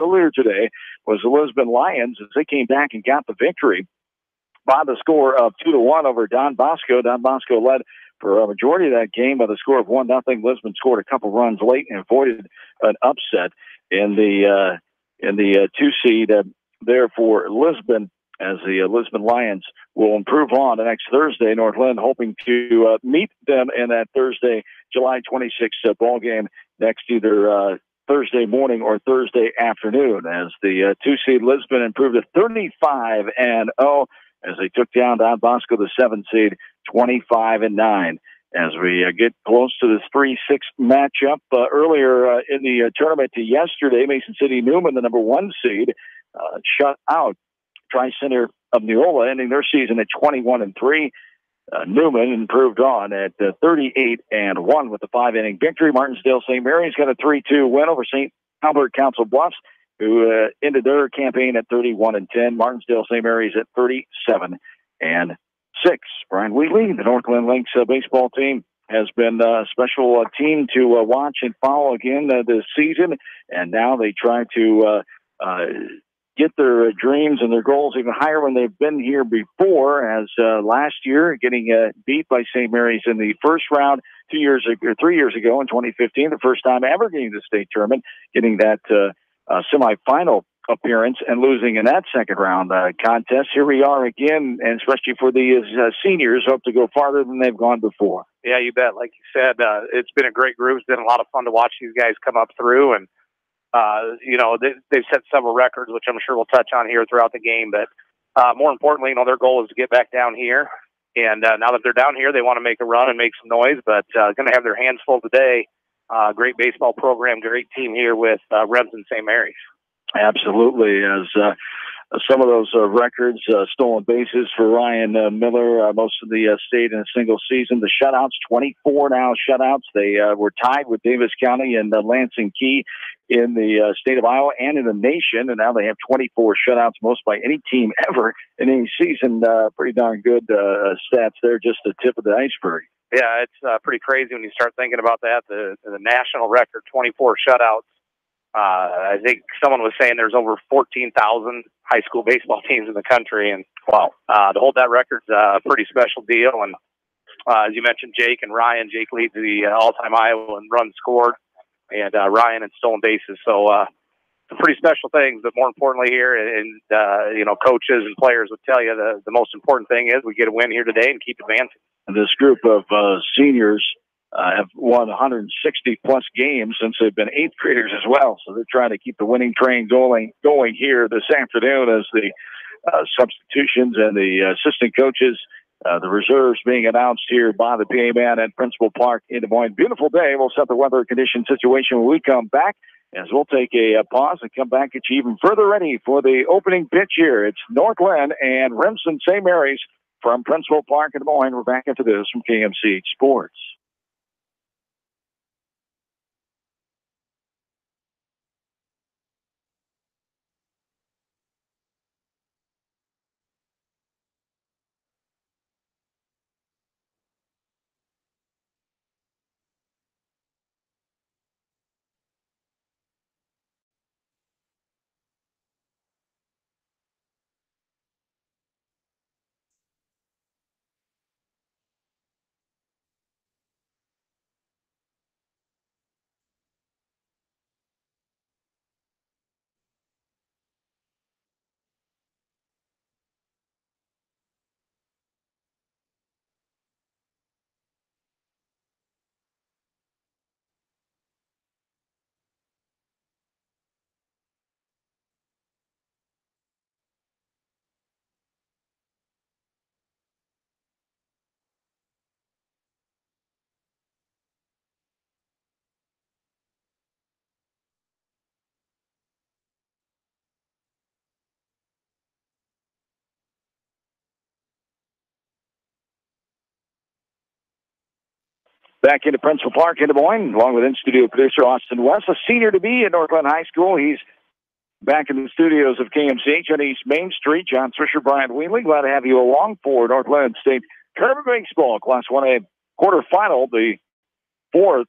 earlier today was the Lisbon Lions as they came back and got the victory by the score of 2-1 over Don Bosco. Don Bosco led for a majority of that game by the score of 1-0. Lisbon scored a couple runs late and avoided an upset in the 2 seed there for Lisbon, as the Lisbon Lions will improve on the next Thursday. Northlinn hoping to meet them in that Thursday, July 26th ball game next either Thursday morning or Thursday afternoon, as the 2 seed Lisbon improved to 35-0 as they took down Don Bosco, the 7 seed, 25-9. As we get close to this 3-6 matchup, earlier in the tournament yesterday, Mason City Newman, the number 1 seed, shut out Tri-Center of Neola, ending their season at 21-3. Newman improved on at 38-1 with the 5-inning victory. Martinsdale St. Mary's got a 3-2 win over St. Albert Council Bluffs, who ended their campaign at 31-10. Martinsdale St. Mary's at 37-6. Brian Wheatley, the Northlinn Lynx baseball team, has been a special team to watch and follow again this season, and now they try to get their dreams and their goals even higher when they've been here before, as last year getting beat by St. Mary's in the first round 3 years ago in 2015, the first time ever getting the state tournament, getting that semifinal appearance and losing in that second round contest. Here we are again, and especially for the seniors, hope to go farther than they've gone before. Yeah, you bet. Like you said, it's been a great group. It's been a lot of fun to watch these guys come up through, and they've set several records, which I'm sure we'll touch on here throughout the game. But more importantly, their goal is to get back down here. And now that they're down here, they want to make a run and make some noise, but going to have their hands full today. Great baseball program, great team here with Remsen St. Mary's. Absolutely. As some of those records, stolen bases for Ryan Miller, most of the state in a single season. The shutouts, 24 now shutouts. They were tied with Davis County and Lansing Key in the state of Iowa and in the nation, and now they have 24 shutouts, most by any team ever in any season. Pretty darn good stats there, just the tip of the iceberg. Yeah, it's pretty crazy when you start thinking about that. The national record, 24 shutouts. I think someone was saying there's over 14,000 high school baseball teams in the country, and wow, to hold that record's a pretty special deal. And as you mentioned, Jake and Ryan. Jake leads the all-time Iowa in runs scored, and Ryan in stolen bases. So some pretty special things. But more importantly here, and coaches and players would tell you the most important thing is we get a win here today and keep advancing. And this group of seniors have won 160-plus games since they've been 8th graders as well. So they're trying to keep the winning train going here this afternoon as the substitutions and the assistant coaches, the reserves being announced here by the PA man at Principal Park in Des Moines. Beautiful day. We'll set the weather condition situation when we come back, as we'll take a pause and come back, get you even further ready for the opening pitch here. It's Northlinn and Remsen St. Mary's from Principal Park in Des Moines. We're back after this from KMCH Sports. Back into Principal Park in Des Moines, along with in-studio producer Austin West, a senior to be at Northlinn High School. He's back in the studios of KMCH on East Main Street. John Swisher, Brian Wheatley, glad to have you along for Northlinn State Tournament Baseball Class 1A quarterfinal, the 4th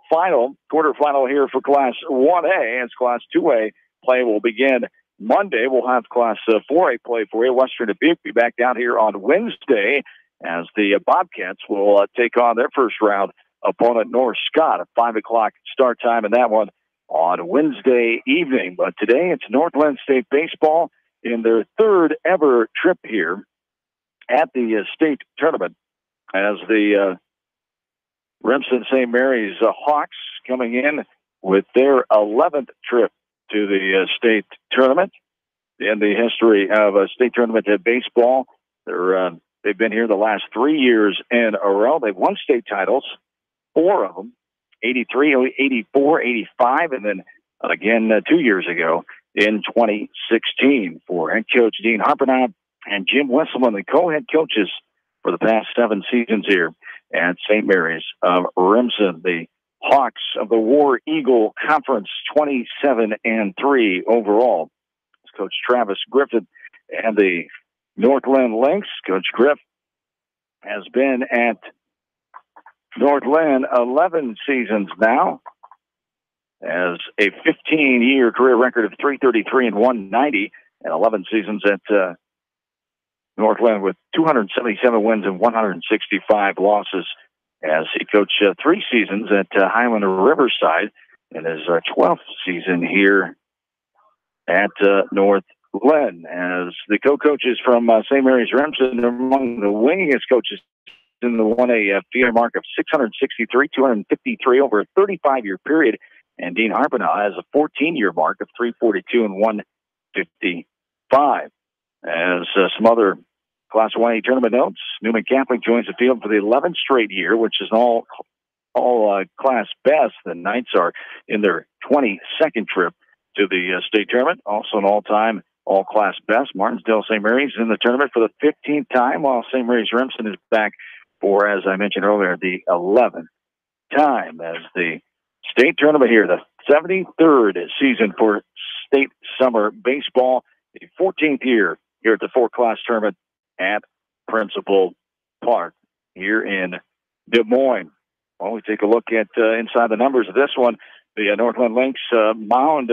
final quarterfinal here for Class 1A, as Class 2A play will begin Monday. We'll have Class 4A play for you. Western Dubuque be back down here on Wednesday as the Bobcats will take on their first round opponent, North Scott, at 5 o'clock start time in that one on Wednesday evening. But today it's Northlinn State baseball in their third ever trip here at the state tournament as the Remsen St. Mary's Hawks coming in with their 11th trip to the state tournament in the history of a state tournament at baseball. They've been here the last 3 years in a row. They've won state titles, 4 of them, 83, 84, 85, and then again 2 years ago in 2016 for head coach Dean Harpenau and Jim Wesselman, the co-head coaches for the past 7 seasons here at St. Mary's of Remsen. The Hawks of the War Eagle Conference, 27-3 overall. It's Coach Travis Griffin and the Northlinn Lynx. Coach Griff has been at Northlinn 11 seasons now, has a 15-year career record of 333 and 190, and 11 seasons at Northlinn with 277 wins and 165 losses, as he coached 3 seasons at Highland Riverside in his 12th season here at Northlinn. As the co-coaches from St. Mary's Remsen are among the winningest coaches in the 1A field mark of 663, 253 over a 35-year period. And Dean Harpenau has a 14-year mark of 342 and 155. As some other Class 1A tournament notes, Newman Catholic joins the field for the 11th straight year, which is all class best. The Knights are in their 22nd trip to the state tournament. Also an all-time all-class best. Martinsdale St. Mary's in the tournament for the 15th time, while St. Mary's Remsen is back for, as I mentioned earlier, the 11th time as the state tournament here, the 73rd season for state summer baseball, the 14th year here at the 4-class tournament at Principal Park here in Des Moines. Well, we take a look at inside the numbers of this one. The Northlinn Lynx mound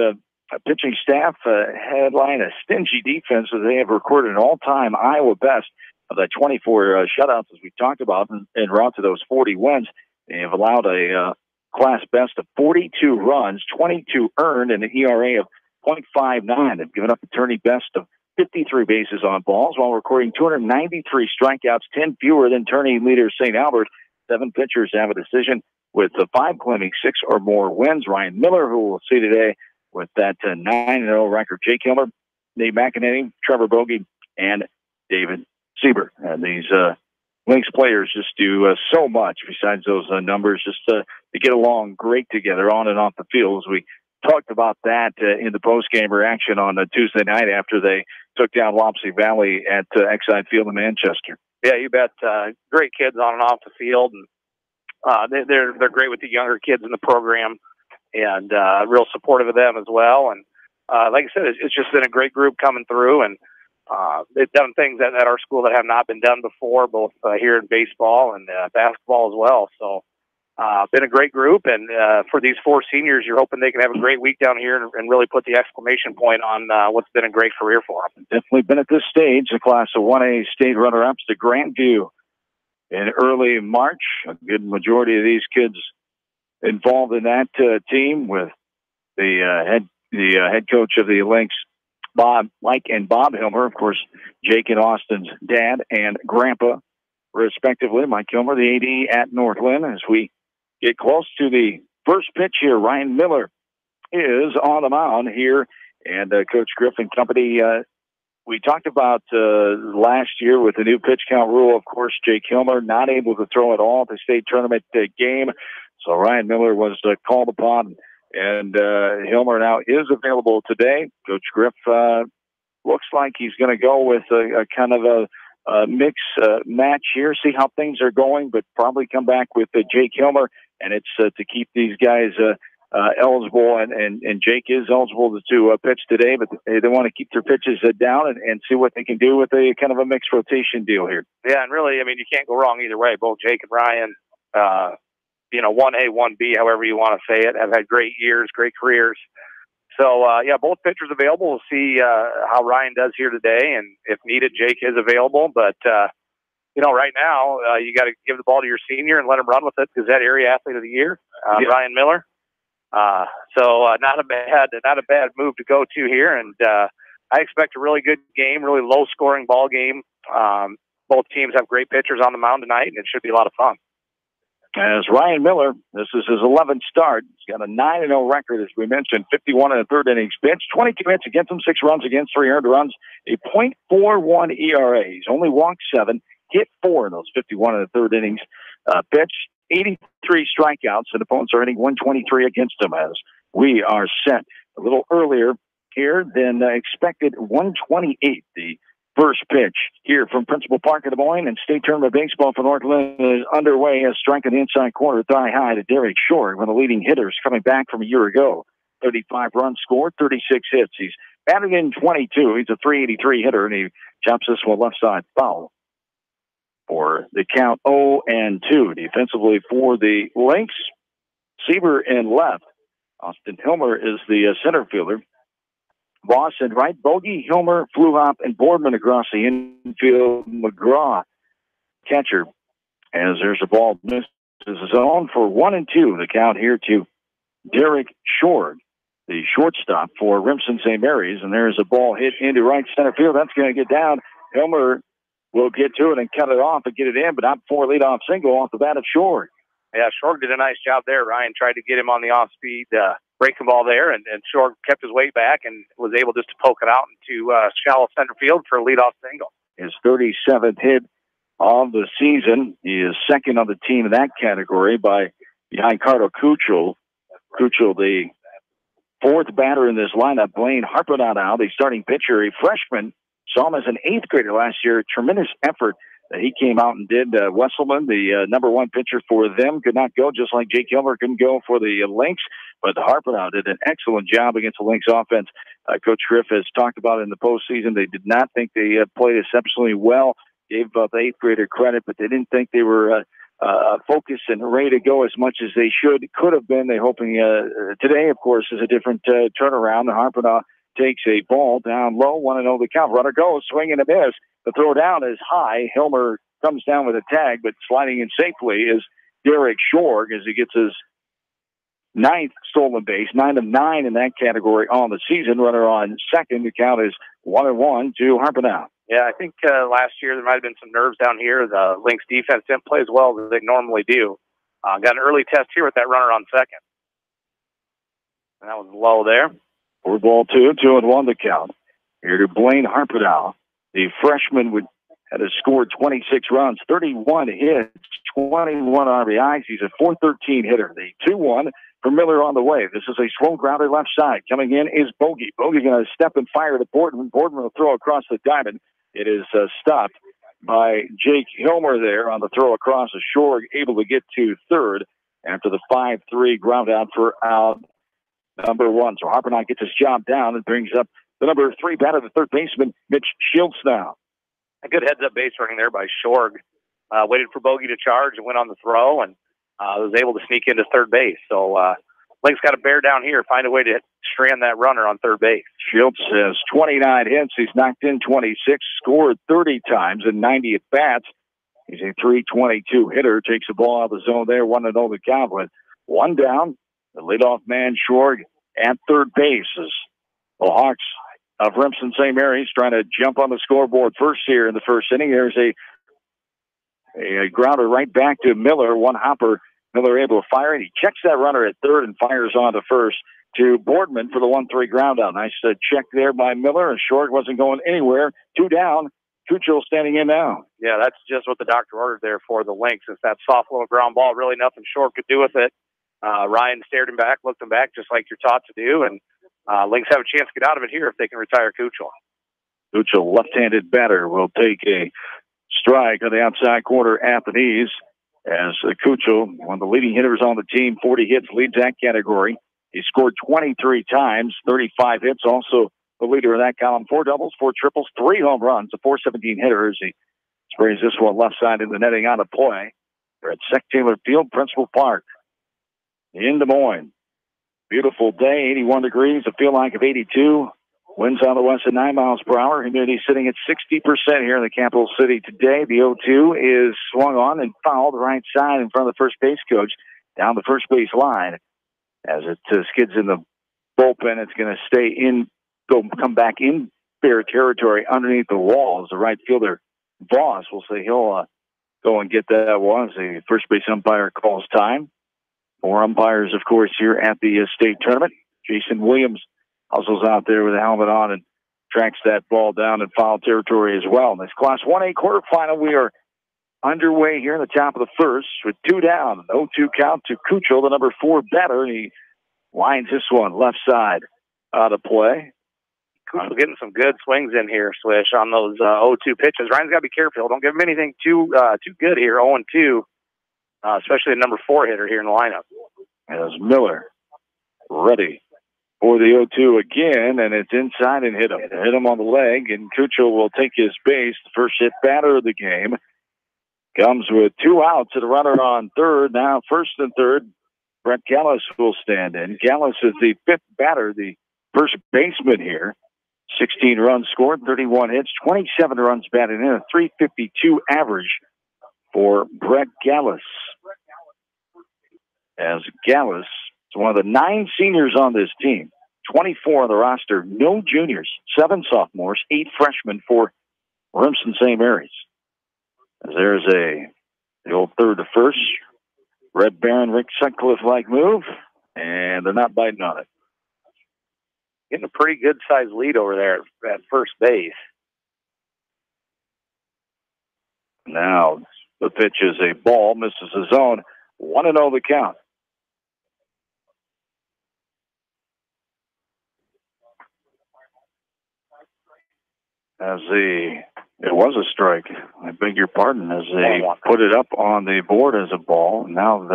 pitching staff headline a stingy defense as they have recorded an all-time Iowa best of the 24 shutouts, as we talked about, en route to those 40 wins. They have allowed a class best of 42 runs, 22 earned, and an ERA of .59. They've given up a tourney best of 53 bases on balls while recording 293 strikeouts, 10 fewer than tourney leader St. Albert. 7 pitchers have a decision, with the 5 claiming 6 or more wins. Ryan Miller, who we'll see today with that 9-0 record. Jake Hilmer, Nate McEnany, Trevor Bogey, and David Sieber. And these Lynx players just do so much besides those numbers, just to get along great together on and off the field. As we talked about that in the post-game reaction on Tuesday night after they took down Wapsie Valley at Exide Field in Manchester. Yeah, you bet. Great kids on and off the field, and they're great with the younger kids in the program, and real supportive of them as well. And like I said, it's just been a great group coming through, and they've done things at our school that have not been done before, both here in baseball and basketball as well. So been a great group, and for these 4 seniors, you're hoping they can have a great week down here and really put the exclamation point on what's been a great career for them. Definitely been at this stage, the Class of 1A state runner-ups to Grandview in early March. A good majority of these kids involved in that team, with the head coach of the Lynx, Mike and Bob Hilmer, of course, Jake and Austin's dad and grandpa, respectively. Mike Hilmer, the AD at Northlinn. As we get close to the first pitch here, Ryan Miller is on the mound here, and Coach Griffin company. We talked about last year with the new pitch count rule. Of course, Jake Hilmer not able to throw at all at the state tournament game, so Ryan Miller was called upon, and Hilmer now is available today. Coach Griff looks like he's going to go with a kind of a mix match here, see how things are going, but probably come back with Jake Hilmer, and it's to keep these guys eligible, and Jake is eligible to pitch today, but they want to keep their pitches down and see what they can do with a kind of a mixed rotation deal here. Yeah, and really, I mean, you can't go wrong either way. Both Jake and Ryan, 1A, 1B, however you want to say it, have had great years, great careers. So, yeah, both pitchers available. We'll see how Ryan does here today, and if needed, Jake is available. But, you know, right now, you got to give the ball to your senior and let him run with it, because that Area Athlete of the Year, Ryan Miller. So not a bad move to go to here, and I expect a really good game, really low-scoring ball game. Both teams have great pitchers on the mound tonight, and it should be a lot of fun. As Ryan Miller, this is his 11th start. He's got a 9-0 record, as we mentioned, 51 in the third innings pitched, 22 hits against him, 6 runs against, 3 earned runs, a .41 ERA. He's only walked 7, hit 4 in those 51 in the third innings pitched, 83 strikeouts, and opponents are hitting 123 against him, as we are set a little earlier here than expected. 128, the first pitch here from Principal Park in Des Moines, and state tournament baseball for Northlinn is underway. As strike in the inside corner, thigh high to Derek Short, one of the leading hitters coming back from a year ago. 35 runs scored, 36 hits. He's batted in 22. He's a .383 hitter, and he chops this one left side foul for the count 0-2. Defensively for the Lynx, Sieber in left. Austin Hilmer is the center fielder. Voss in right, Bogey, Hilmer, Fluhop, and Boardman across the infield. McGraw, catcher, as there's a ball misses the zone for 1-2. The count here to Derek Short, the shortstop for Remsen St. Mary's, and there's a ball hit into right center field. That's going to get down. Hilmer will get to it and cut it off and get it in, but not before leadoff single off the bat of Short. Yeah, Short did a nice job there. Ryan tried to get him on the off-speed breaking ball there, and Short kept his weight back and was able just to poke it out into shallow center field for a leadoff single. His 37th hit of the season. He is second on the team in that category behind Carter Kuchel. Kuchel, the fourth batter in this lineup. Blaine Harper out, the starting pitcher, a freshman. Saw him as an 8th grader last year. Tremendous effort that he came out and did. Wesselman, the number 1 pitcher for them, could not go, just like Jake Hilmer couldn't go for the Lynx. But Harper did an excellent job against the Lynx offense. Coach Griff has talked about it in the postseason. They did not think they played exceptionally well. Gave the 8th grader credit, but they didn't think they were focused and ready to go as much as they could have been. They're hoping today, of course, is a different turnaround. Harper takes a ball down low, 1-0 the count. Runner goes, swing and a miss. The throw down is high. Hilmer comes down with a tag, but sliding in safely is Derek Short as he gets his 9th stolen base, 9 of 9 in that category on the season. Runner on second. The count is 1-1 to Harper now. Yeah, I think last year there might have been some nerves down here. The Lynx defense didn't play as well as they normally do. Got an early test here with that runner on second. And that was low there. 4-2, 2-1 the count. Here to Blaine Harper now. The freshman had scored 26 runs, 31 hits, 21 RBIs. He's a .413 hitter. The 2-1 for Miller on the way. This is a slow grounder left side. Coming in is Bogey. Bogey going to step and fire to Boardman. Boardman will throw across the diamond. It is stopped by Jake Hilmer there on the throw across the shore, able to get to third after the 5-3 ground out for out number 1. So Harper now gets his job down and brings up the number 3 batter, the third baseman, Mitch Shields now. A good heads-up base running there by Shorg. Waited for Bogey to charge and went on the throw, and was able to sneak into third base. So Lynx got to bear down here, find a way to strand that runner on third base. Shields has 29 hits. He's knocked in 26, scored 30 times in 90 at-bats. He's a .322 hitter. Takes the ball out of the zone there, 1-0 the count with 1 down. The leadoff man, Shorg, at third base as the Hawks of Remsen St. Mary's trying to jump on the scoreboard first here in the first inning. There's a grounder right back to Miller. One hopper. Miller able to fire it. He checks that runner at third and fires on to first to Boardman for the 1-3 ground out. Nice check there by Miller. Short wasn't going anywhere. 2 down. Kuchel standing in now. Yeah, that's just what the doctor ordered there for the Lynx. It's that soft little ground ball. Really nothing Short could do with it. Ryan stared him back, looked him back, just like you're taught to do, and Lynx have a chance to get out of it here if they can retire Kuchel. Kuchel, left-handed batter, will take a strike on the outside corner at the knees as Kuchel, one of the leading hitters on the team, 40 hits, leads that category. He scored 23 times, 35 hits, also the leader in that column. 4 doubles, 4 triples, 3 home runs, a .417 hitter as he sprays this one left side in the netting on a play. They're at Sec Taylor Field, Principal Park in Des Moines. Beautiful day, 81 degrees, a feel like of 82. Winds on the west at 9 miles per hour. Humidity sitting at 60% here in the capital city today. The 0-2 is swung on and fouled right side in front of the first base coach down the first base line. As it skids in the bullpen, it's going to stay in, come back in fair territory underneath the wall. As the right fielder, Voss, will say he'll go and get that one as the first base umpire calls time. More umpires, of course, here at the state tournament. Jason Williams hustles out there with a helmet on and tracks that ball down in foul territory as well. In this Class 1A quarterfinal, we are underway here in the top of the first with 2 down. 0-2 count to Kuchel, the number 4 batter. He lines this one left side out of play. Kuchel getting some good swings in here, Swish, on those 0-2 pitches. Ryan's got to be careful. Don't give him anything too good here, 0-2, especially the number 4 hitter here in the lineup. As Miller ready for the 0-2 again, and it's inside and hit him. Hit him on the leg, and Kuchel will take his base. The first hit batter of the game comes with 2 outs and a runner on third. Now first and third, Brett Gallus will stand in. Gallus is the 5th batter, the first baseman here. 16 runs scored, 31 hits, 27 runs batted in, a .352 average for Brett Gallus. As Gallus is one of the 9 seniors on this team, 24 on the roster, no juniors, 7 sophomores, 8 freshmen for Remsen St. Mary's. As there's the old third to first, Red Baron, Rick Sutcliffe-like move, and they're not biting on it. Getting a pretty good-sized lead over there at first base. Now the pitch is a ball, misses the zone, 1-0 the count. It was a strike. I beg your pardon. As they put it up on the board as a ball, now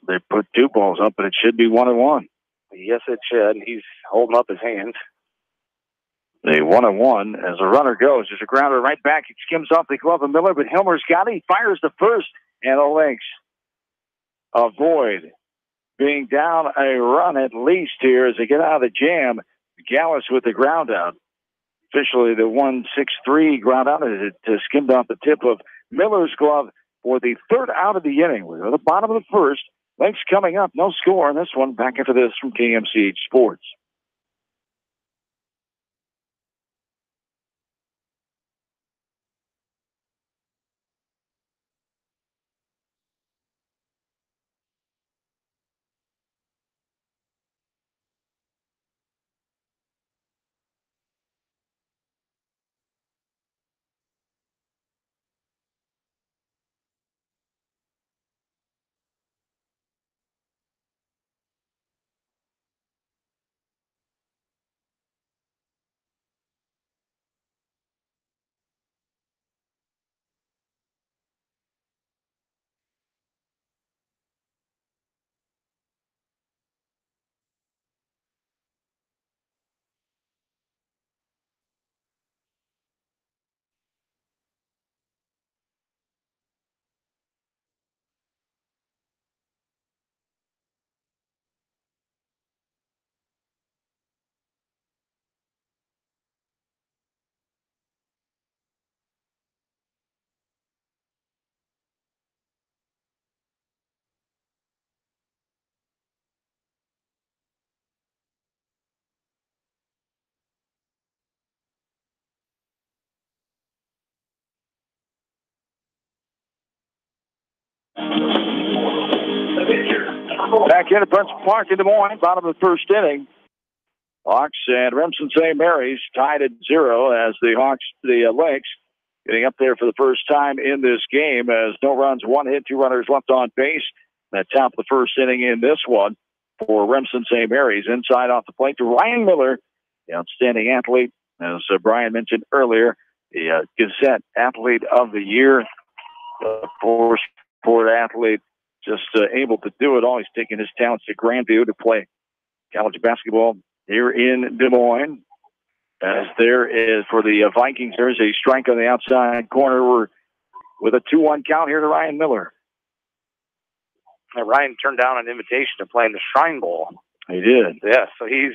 they put 2 balls up, but it should be 1-1. Yes, it should. He's holding up his hands. The 1-1 as the runner goes. There's a grounder right back. It skims off the glove of Miller, but Hilmer's got it. He fires the first, and the Lynx avoid being down a run at least here as they get out of the jam. Gallus with the ground out. Officially, the 1-6-3 ground out as it skimmed off the tip of Miller's glove for the 3rd out of the inning. We're at the bottom of the first. Lynx coming up. No score on this one. Back after this from KMCH Sports. Back in at Princeton Park in Des Moines, bottom of the first inning. Hawks and Remsen St. Mary's tied at 0 as the Lynx getting up there for the first time in this game as no runs, 1 hit, 2 runners left on base. That top of the first inning in this one for Remsen St. Mary's. Inside off the plate to Ryan Miller, the outstanding athlete, as Brian mentioned earlier, the Gazette Athlete of the Year, for sport athlete, just able to do it all. He's taking his talents to Grandview to play college basketball here in Des Moines. As there is for the Vikings, there's a strike on the outside corner. We're with a 2-1 count here to Ryan Miller. Ryan turned down an invitation to play in the Shrine Bowl He did. Yeah, so he's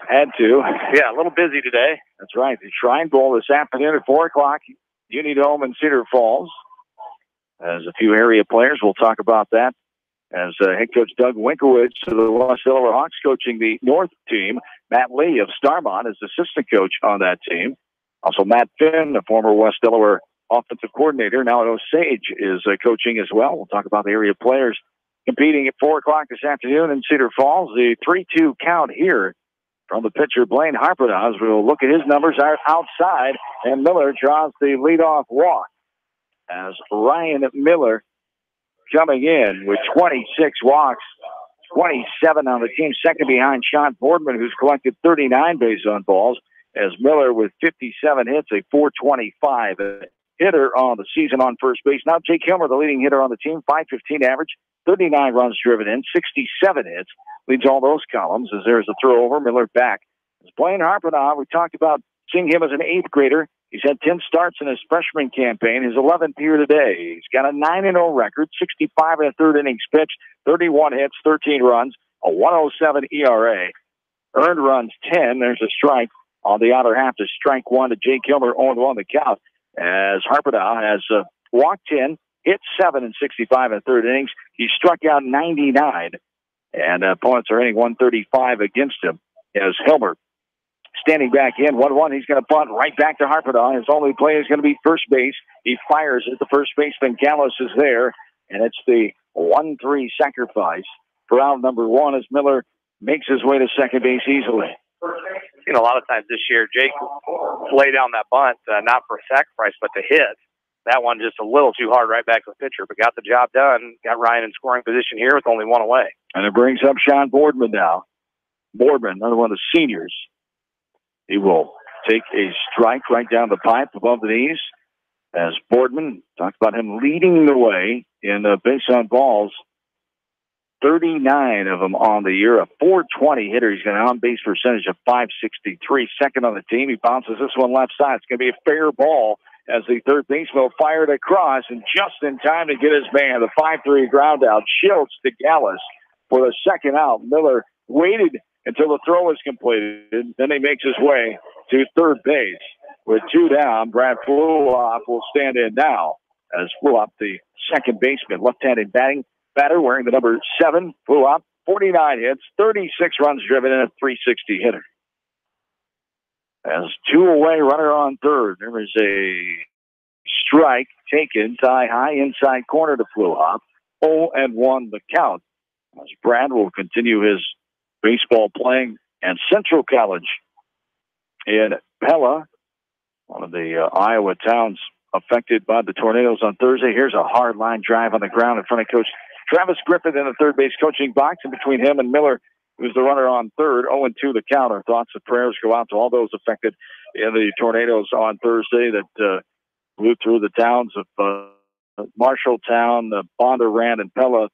had to. Yeah, a little busy today. That's right. The Shrine Bowl this afternoon at 4 o'clock. Unidome in Cedar Falls. As a few area players, we'll talk about that. As head coach Doug Winkowitz of the West Delaware Hawks coaching the North team. Matt Lee of Starmont is assistant coach on that team. Also, Matt Finn, the former West Delaware offensive coordinator, now at Osage, is coaching as well. We'll talk about the area players competing at 4 o'clock this afternoon in Cedar Falls. The 3-2 count here from the pitcher, Blaine Harpenaz. We'll look at his numbers outside, and Miller draws the leadoff walk as Ryan Miller coming in with 26 walks, 27 on the team, second behind Sean Boardman, who's collected 39 base on balls, as Miller with 57 hits, a 425 hitter on the season on first base. Now Jake Hilmer, the leading hitter on the team, 515 average, 39 runs driven in, 67 hits, leads all those columns as there's a throw over, Miller back. As Blaine Harpenaz, we talked about seeing him as an eighth grader. He's had 10 starts in his freshman campaign, his 11th here today. He's got a 9-0 record, 65 in the third innings pitched, 31 hits, 13 runs, a 107 ERA. Earned runs 10. There's a strike on the outer half to strike one to Jake Hilmer, 0-1 the count. As Harpenaz has walked 10, hit 7 in 65 in the third innings. He struck out 99, and opponents are hitting 135 against him. As Hilmer standing back in, 1-1. He's going to bunt right back to Harpenaz. His only play is going to be first base. He fires at the first baseman. Gallus is there, and it's the 1-3 sacrifice for out number one as Miller makes his way to second base easily. Seen a lot of times this year, Jake lay down that bunt, not for a sacrifice, but to hit. That one just a little too hard right back to the pitcher, but got the job done. Got Ryan in scoring position here with only one away. And it brings up Sean Boardman now. Boardman, another one of the seniors. He will take a strike right down the pipe above the knees. As Boardman talked about him leading the way in base on balls, 39 of them on the year, a 420 hitter. He's got an on-base percentage of .563, second on the team. He bounces this one left side. It's going to be a fair ball as the third baseman fired across, and just in time to get his man. The 5-3 ground out. Schultz to Gallus for the second out. Miller waited until the throw was completed. Then he makes his way to third base. With two down, Brad Fluoff will stand in now as Fluoff, the second baseman, left-handed batter wearing the number 7. Fluoff, 49 hits, 36 runs driven, and a .360 hitter. As two away, runner on third. There is a strike taken, tie high inside corner to Fluoff. 0-1 the count. As Brad will continue his baseball playing at Central College in Pella, one of the Iowa towns affected by the tornadoes on Thursday. Here's a hard line drive on the ground in front of Coach Travis Griffith in the third base coaching box, and between him and Miller, who's the runner on third. 0-2 the count. Our thoughts and prayers go out to all those affected in the tornadoes on Thursday that blew through the towns of Marshalltown, Bondurant, and Pella.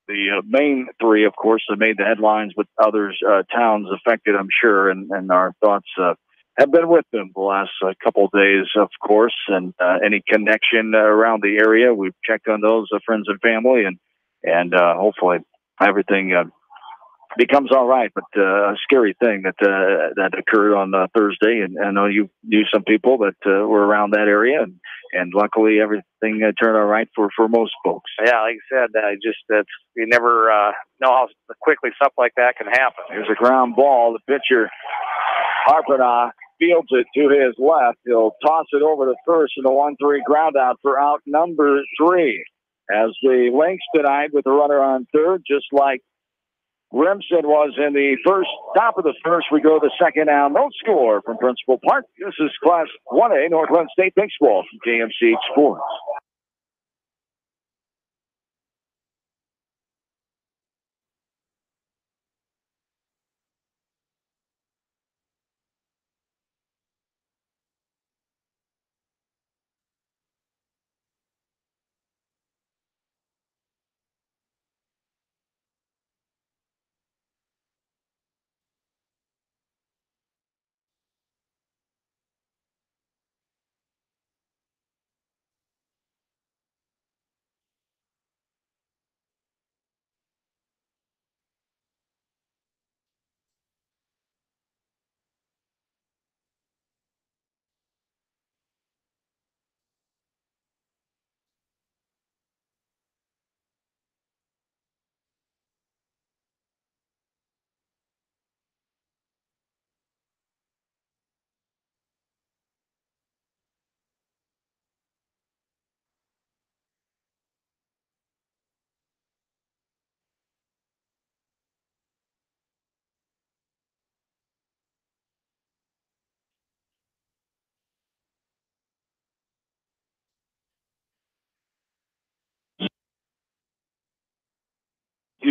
The main three, of course, have made the headlines, but others, towns affected, I'm sure, and our thoughts have been with them the last couple of days, of course, and any connection around the area. We've checked on those friends and family, and hopefully everything becomes all right. But a scary thing that occurred on Thursday, and I know you knew some people that were around that area, and luckily everything turned all right for most folks. Yeah, like I said, you never know how quickly stuff like that can happen. Here's a ground ball. The pitcher, Harpenaz, fields it to his left. He'll toss it over to first in the 1-3 ground out for out number 3. As the Lynx tonight with the runner on third, just like Remsen was in the top of the first, we go to the second now. No score from Principal Park. This is Class 1A Northlinn State Baseball from KMCH Sports.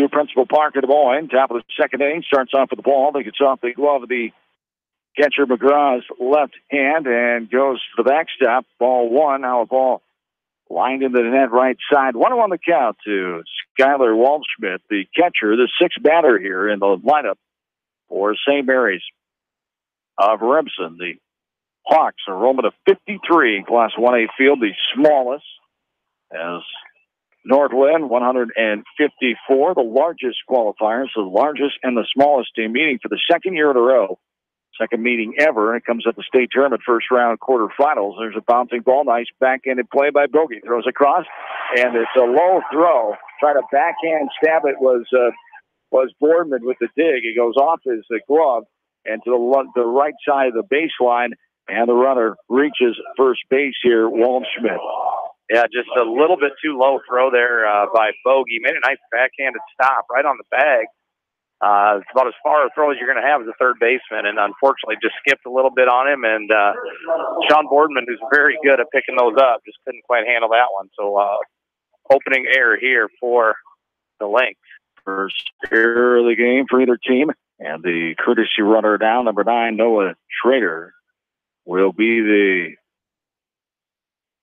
Lakeview Principal Park in Des Moines. Top of the second inning. Starts off with the ball. They gets off the glove of the catcher McGraw's left hand and goes to the backstop. Ball one. Now a ball lined into the net right side. 1-0 on the count to Skylar Waldschmidt, the catcher, the sixth batter here in the lineup for St. Mary's of Remsen. The Hawks are rolling to 53 Class 1A field, the smallest, as Northlinn 154, the largest qualifiers, the largest and the smallest team meeting for the second year in a row. Second meeting ever. It comes at the state tournament first round quarterfinals. There's a bouncing ball. Nice backhanded play by Bogey. Throws across, and it's a low throw. Trying to backhand stab it was Boardman with the dig. He goes off his glove and to the right side of the baseline, and the runner reaches first base here, Waldschmidt. Yeah, just a little bit too low throw there by Bogey. Made a nice backhanded stop right on the bag. It's about as far a throw as you're going to have as a third baseman, and unfortunately just skipped a little bit on him. And Sean Boardman, who's very good at picking those up, just couldn't quite handle that one. So opening error here for the Lynx. First error of the game for either team, and the courtesy runner down, number 9, Noah Schrader, will be the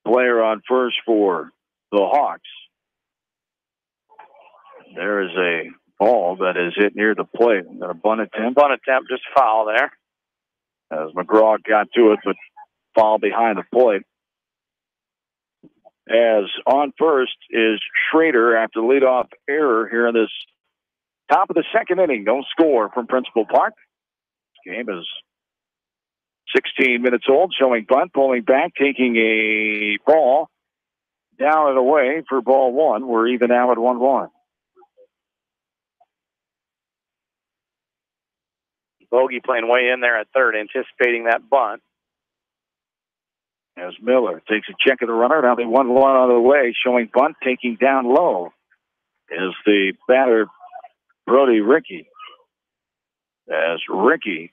player on first for the Hawks. There is a ball that is hit near the plate. Got a bunt attempt. Just foul there. As McGraw got to it, but foul behind the plate. As on first is Schrader after the leadoff error here in this top of the second inning. No score from Principal Park. This game is 16 minutes old, showing bunt, pulling back, taking a ball down and away for ball one. We're even now at 1-1. Bogey playing way in there at third, anticipating that bunt. As Miller takes a check of the runner, now they 1-1 on the way, showing bunt, taking down low is the batter, Brody Rickey. As Rickey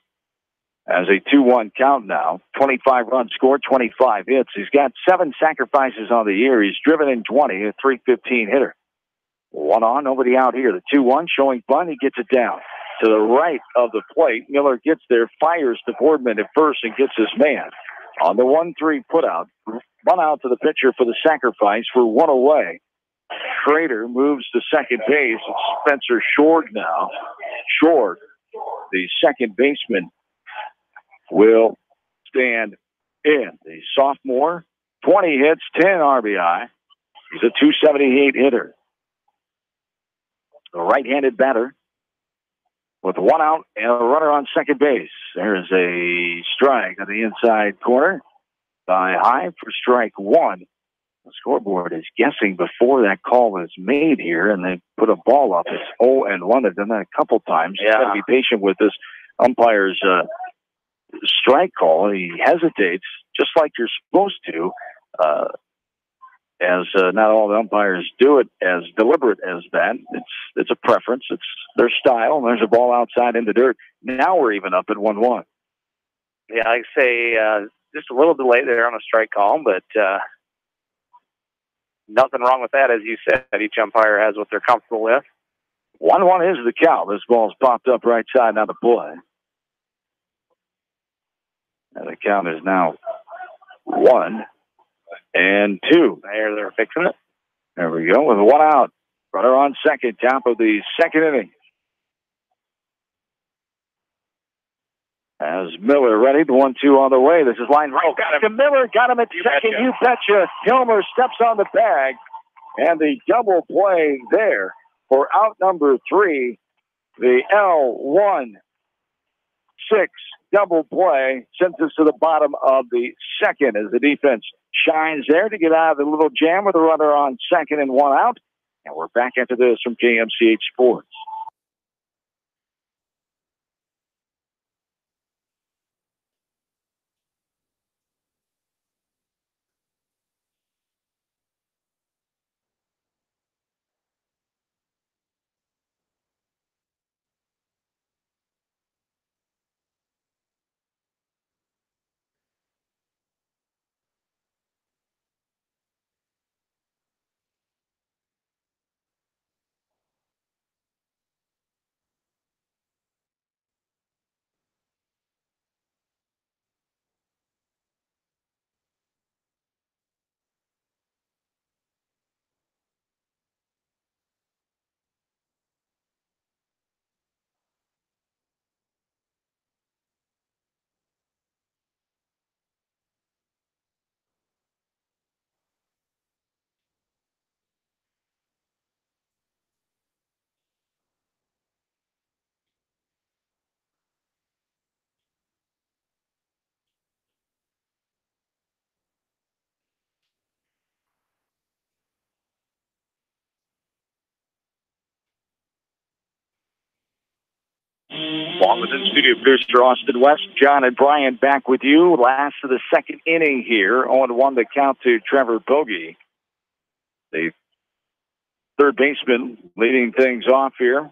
has a 2-1 count now, 25 runs scored, 25 hits. He's got 7 sacrifices on the year. He's driven in 20, a .315 hitter. 1 on, nobody out here. The 2-1 showing bunt, he gets it down to the right of the plate. Miller gets there, fires to Boardman at first and gets his man. On the 1-3 putout, 1 out to the pitcher for the sacrifice for 1 away. Schrader moves to second base. It's Spencer Short now. Short, the second baseman, will stand in. The sophomore, 20 hits, 10 RBI. He's a .278 hitter. A right-handed batter with 1 out and a runner on second base. There is a strike on the inside corner by High for strike 1. The scoreboard is guessing before that call is made here, and they put a ball up. It's 0-1. They've done that a couple times. Yeah. You've got to be patient with this umpire's strike call. He hesitates, just like you're supposed to, as not all the umpires do it as deliberate as that. It's a preference. It's their style. And there's a ball outside in the dirt. Now we're even up at 1-1. Yeah, I'd say just a little delay there on a strike call, but nothing wrong with that. As you said, each umpire has what they're comfortable with. 1-1 is the count. This ball's popped up right side now the play. And the count is now 1-2. They're fixing it. There we go with 1 out. Runner on second, top of the second inning. As Miller ready, the 1-2 on the way. This is line right. Got him. Miller got him at second. You betcha. Hilmer steps on the bag, and the double play there for out number 3. The L1-6 double play sends us to the bottom of the second as the defense shines there to get out of the little jam with a runner on second and 1 out. And we're back after this from KMCH Sports. Along with the studio producer Austin West, John and Brian back with you. Last of the second inning here. 0-1 the count to Trevor Bogey. The third baseman leading things off here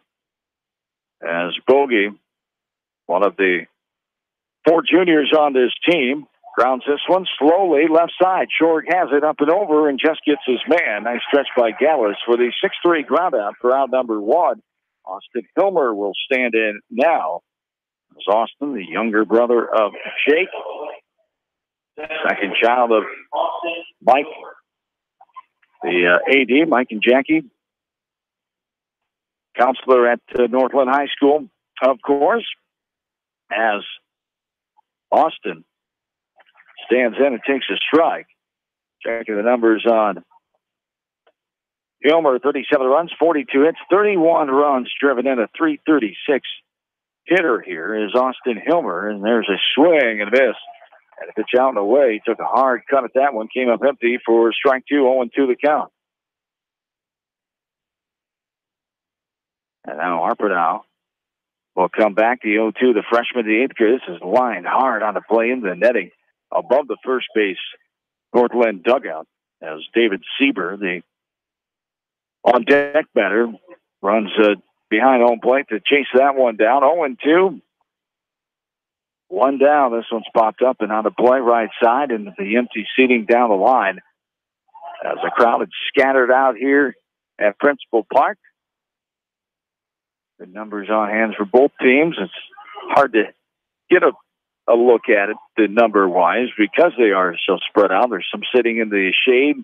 as Bogey, one of the four juniors on this team, grounds this one slowly left side. Short has it up and over and just gets his man. Nice stretch by Gallus for the 6-3 ground out for out number one. Austin Hilmer will stand in now. As Austin, the younger brother of Jake, second child of Mike, the AD, Mike and Jackie, counselor at Northlinn High School, of course, as Austin stands in and takes a strike. Checking the numbers on Hilmer, 37 runs, 42 hits, 31 runs driven in, a .336 hitter here is Austin Hilmer, and there's a swing and a miss. And a pitch out and away. He took a hard cut at that one, came up empty for strike two, 0-2 the count. And now Harper now will come back. The 0-2, the freshman, the eighth grade. This is lined hard on the play in the netting above the first base Northlinn dugout as David Sieber, the on-deck batter, runs behind home plate to chase that one down. 0-2. One down. This one's popped up and on the play right side and the empty seating down the line as the crowd had scattered out here at Principal Park. The numbers on hand for both teams. It's hard to get a look at it, the number-wise, because they are so spread out. There's some sitting in the shade.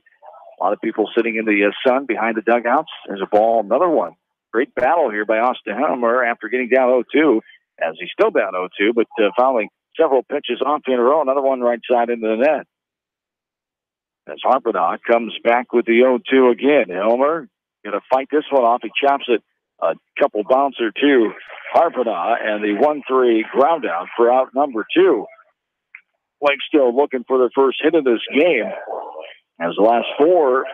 A lot of people sitting in the sun behind the dugouts. There's a ball, another one. Great battle here by Austin Hilmer after getting down 0-2, as he's still down 0-2, but fouling several pitches off in a row. Another one right side into the net. As Harpenock comes back with the 0-2 again. Hilmer going to fight this one off. He chops it a couple bounce or two. Harpenock and the 1-3 ground out for out number two. Blake still looking for their first hit of this game, as the last four,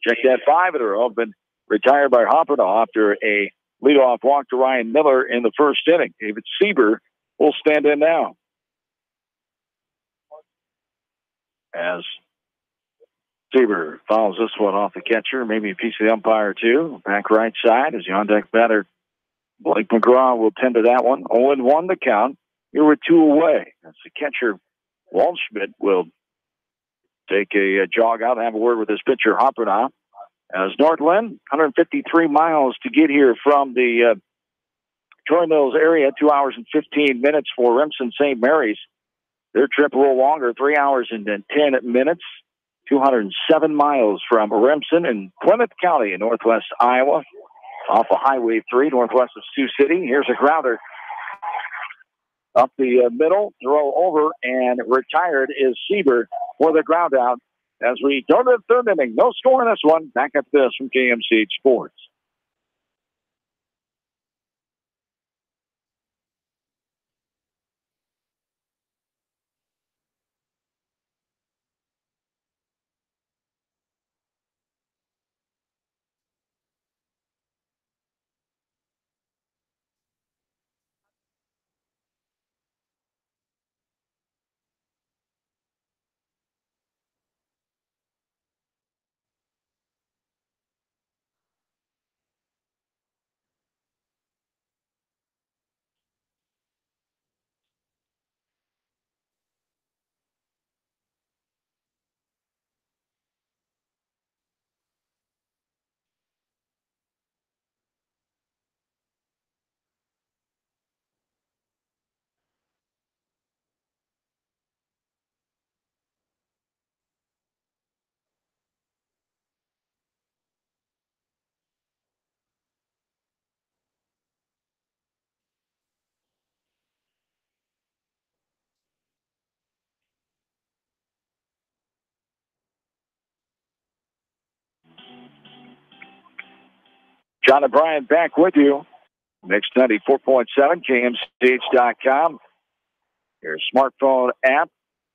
check that, 5 in a row, have been retired by Harpenock after a leadoff walk to Ryan Miller in the first inning. David Sieber will stand in now. As Sieber fouls this one off the catcher, maybe a piece of the umpire too. Back right side as the on-deck batter Blake McGraw will tend to that one. 0-1 the count. Here we're 2 away. As the catcher Waldschmidt will take a jog out and have a word with his pitcher Harpenock. As Northlinn, 153 miles to get here from the Troy Mills area, 2 hours and 15 minutes for Remsen St. Mary's. Their trip a little longer, 3 hours and 10 minutes. 207 miles from Remsen in Plymouth County in northwest Iowa, off of Highway 3, northwest of Sioux City. Here's a grounder up the middle, throw over, and retired is Sieber for the ground out. As we go to the third inning, no score in this one. Back at this from KMCH Sports. John and Brian back with you. Next 94.7, KMCH.com. Your smartphone app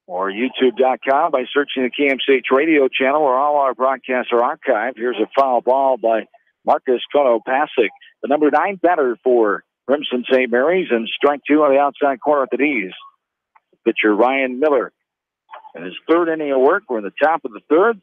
or YouTube.com by searching the KMCH radio channel where all our broadcasts are archived. Here's a foul ball by Marcus Konopasek, the number 9 batter for Remsen St. Mary's, and strike two on the outside corner at the knees. Pitcher Ryan Miller. And his third inning of work. We're in the top of the third.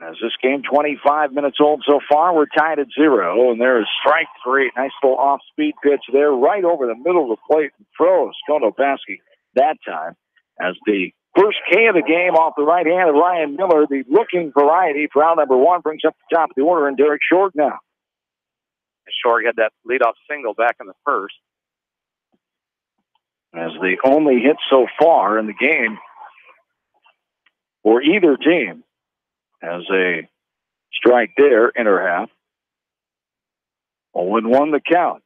As this game 25 minutes old so far, we're tied at 0. And there is strike three. Nice little off-speed pitch there right over the middle of the plate. And throws Konopaski that time as the first K of the game off the right hand of Ryan Miller. The looking variety for out number one brings up the top of the order, and Derek Short now. Short had that leadoff single back in the first. As the only hit so far in the game for either team. As a strike there, inner half. 0-1 the count.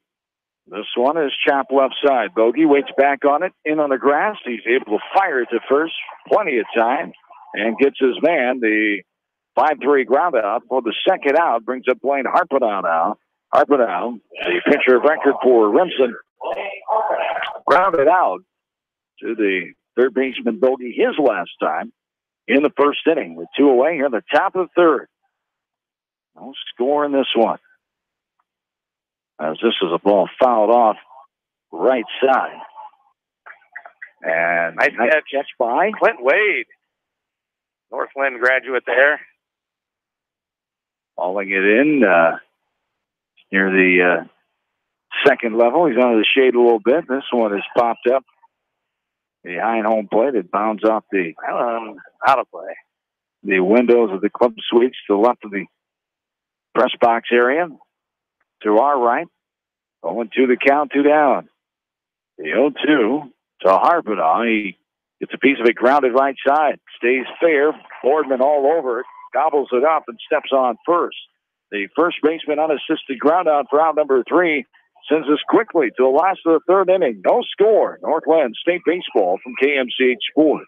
This one is chopped left side. Bogey waits back on it, in on the grass. He's able to fire it to first, plenty of time, and gets his man. The 5-3 ground out for the second out brings up Blaine Harpenau now. Harpenau, the pitcher of record for Remsen, grounded out to the third baseman Bogey his last time in the first inning with 2 away here in the top of the third. No score in this one. As this is a ball fouled off right side. And nice catch by Clint Wade. Northlinn graduate there. Falling it in near the second level. He's under the shade a little bit. This one is popped up behind home plate. It bounds off the out of play. The windows of the club suites to the left of the press box area. To our right. 0-2 the count, 2 down. The 0-2 to Harpenau. He gets a piece of it grounded right side. Stays fair. Boardman all over it. Gobbles it up and steps on first. The first baseman unassisted ground out for out number 3 sends us quickly to the last of the third inning. No score. Northlinn State Baseball from KMCH Sports.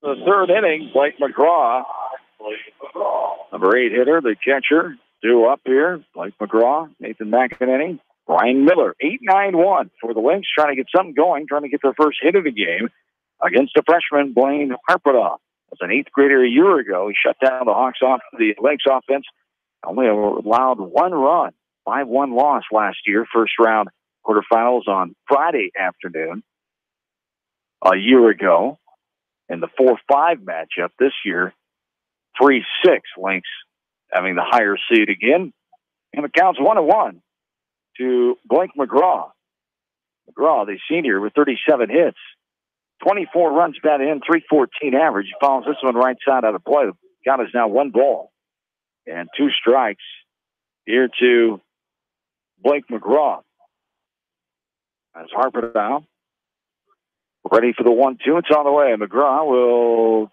The third inning, Blake McGraw, number 8 hitter, the catcher, due up here. Blake McGraw, Nathan McEnany, Ryan Miller, 8-9-1 for the Lynx, trying to get something going, trying to get their first hit of the game against the freshman Blaine Harpenau. As an 8th grader a year ago, he shut down the Lynx offense, only allowed 1 run, 5-1 loss last year, first round quarterfinals on Friday afternoon a year ago. In the 4-5 matchup this year, 3-6, Lynx having the higher seed again. And it counts 1-1 to Blake McGraw. McGraw, the senior, with 37 hits, 24 runs batted in, 314 average. He follows this one right side out of play. The count is now 1 ball and 2 strikes here to Blake McGraw. As Harpenau ready for the 1-2. It's on the way. McGraw will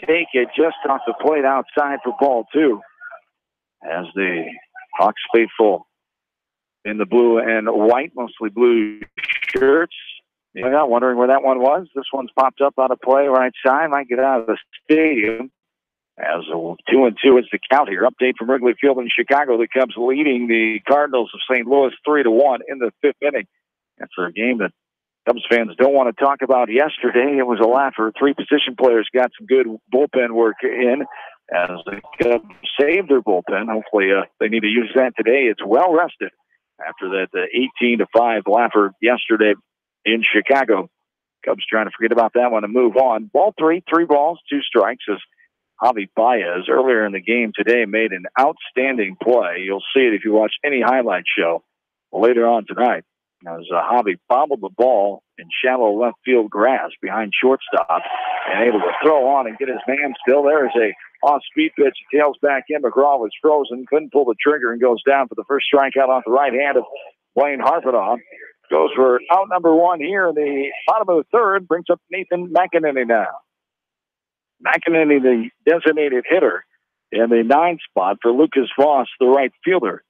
take it just off the plate outside for ball 2. As the Hawks faithful in the blue and white, mostly blue shirts. Yeah, wondering where that one was. This one's popped up out of play right side. Might get out of the stadium. As 2-2 is the count here. Update from Wrigley Field in Chicago. The Cubs leading the Cardinals of St. Louis 3-1 in the 5th inning. That's a game that Cubs fans don't want to talk about yesterday. It was a laugher. 3 position players got some good bullpen work in as the Cubs saved their bullpen. Hopefully they need to use that today. It's well rested after that 18-5 laugher yesterday in Chicago. Cubs trying to forget about that one and move on. Ball 3, 3 balls, 2 strikes as Javi Baez earlier in the game today made an outstanding play. You'll see it if you watch any highlight show later on tonight. As Javi bobbled the ball in shallow left field grass behind shortstop and able to throw on and get his man still. There is a off-speed pitch. Tails back in. McGraw was frozen. Couldn't pull the trigger and goes down for the first strikeout off the right hand of Wayne Harpenoff. Goes for out number 1 here in the bottom of the third. Brings up Nathan McEnany now. McEnany, the designated hitter in the 9th spot for Lucas Voss, the right fielder.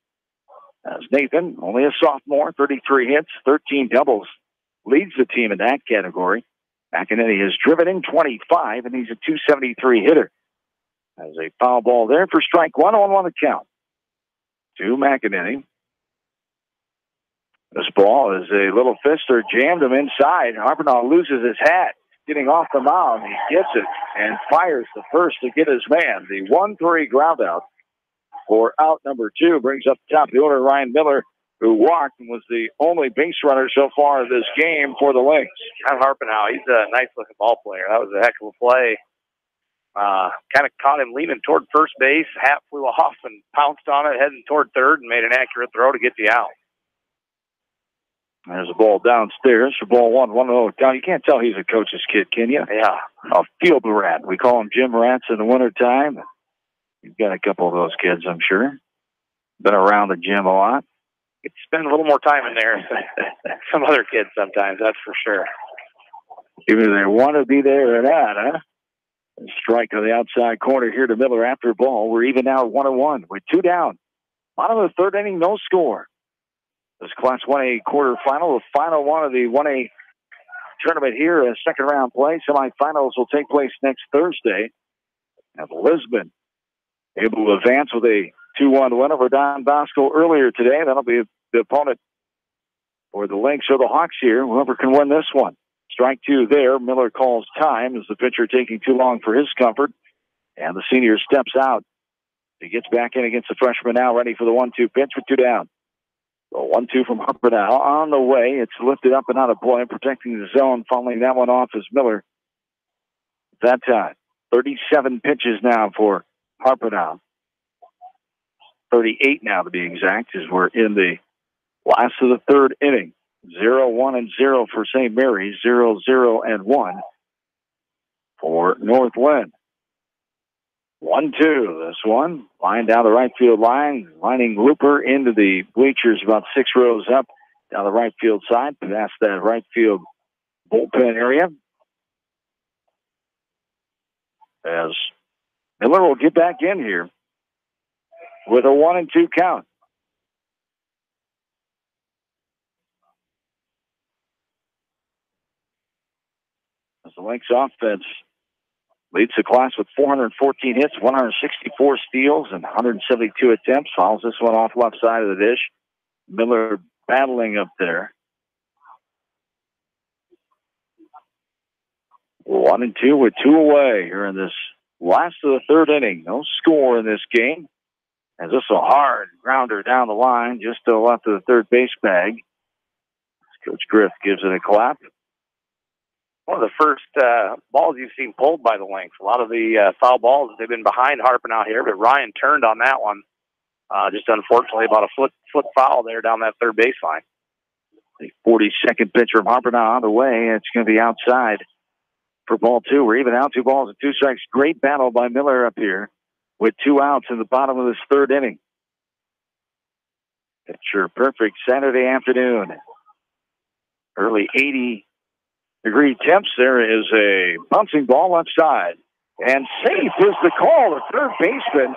As Nathan, only a sophomore, 33 hits, 13 doubles, leads the team in that category. McEnany has driven in 25, and he's a 273 hitter. As a foul ball there for strike 1 on 1 to count. To McEnany. This ball is a little fister, jammed him inside. Harpenoff loses his hat, getting off the mound. He gets it and fires the first to get his man. The 1-3 ground out for out number 2 brings up the top of the order Ryan Miller, who walked and was the only base runner so far in this game for the Lynx. John Harpenoff, he's a nice-looking ball player. That was a heck of a play. Kind of caught him leaning toward first base. Hat flew off and pounced on it, heading toward third, and made an accurate throw to get the out. There's a ball downstairs for ball 1-1-0 down. You can't tell he's a coach's kid, can you? Yeah. A field rat. We call him Jim Rats in the wintertime. You've got a couple of those kids, I'm sure. Been around the gym a lot. Could spend a little more time in there. Some other kids sometimes, that's for sure. Either they want to be there or not, huh? Strike to the outside corner here to Miller after a ball. We're even now at 1-1 with 2 down. Bottom of the 3rd inning, no score. This Class 1A quarterfinal, the final one of the 1A tournament here, a second-round play. Semifinals will take place next Thursday. And Lisbon able to advance with a 2-1 win over Don Bosco earlier today. That'll be the opponent for the Lynx or the Hawks here. Whoever can win this one. Strike 2 there. Miller calls time as the pitcher taking too long for his comfort. And the senior steps out. He gets back in against the freshman now, ready for the 1-2 pitch with 2 down. So 1-2 from Harper now. On the way, it's lifted up and out of play, protecting the zone. Following that one off is Miller. That time, 37 pitches now for Harper now. 38 now to be exact, as we're in the last of the 3rd inning. 0-1-0 for St. Mary's, 0-0-1 for Northlinn. 1-2, this one. Line down the right field line. Lining Looper into the bleachers about 6 rows up down the right field side. Past that right field bullpen area. As Miller will get back in here with a 1-2 count. As the Lynx offense leads the class with 414 hits, 164 steals, and 172 attempts. Fouls this one off left side of the dish. Miller battling up there. 1-2 with 2 away here in this last of the 3rd inning. No score in this game. As this is a hard grounder down the line, just to the left of the 3rd base bag. Coach Griff gives it a clap. One of the first balls you've seen pulled by the Lynx. A lot of the foul balls, they've been behind Harper out here, but Ryan turned on that one. Just unfortunately about a foot foul there down that 3rd baseline. The 42nd pitch from Harper now on the way. It's going to be outside for ball 2. We're even out 2 balls and 2 strikes. Great battle by Miller up here with 2 outs in the bottom of this 3rd inning. Picture perfect Saturday afternoon. Early 80-degree temps. There is a bouncing ball left side. And safe is the call. The 3rd baseman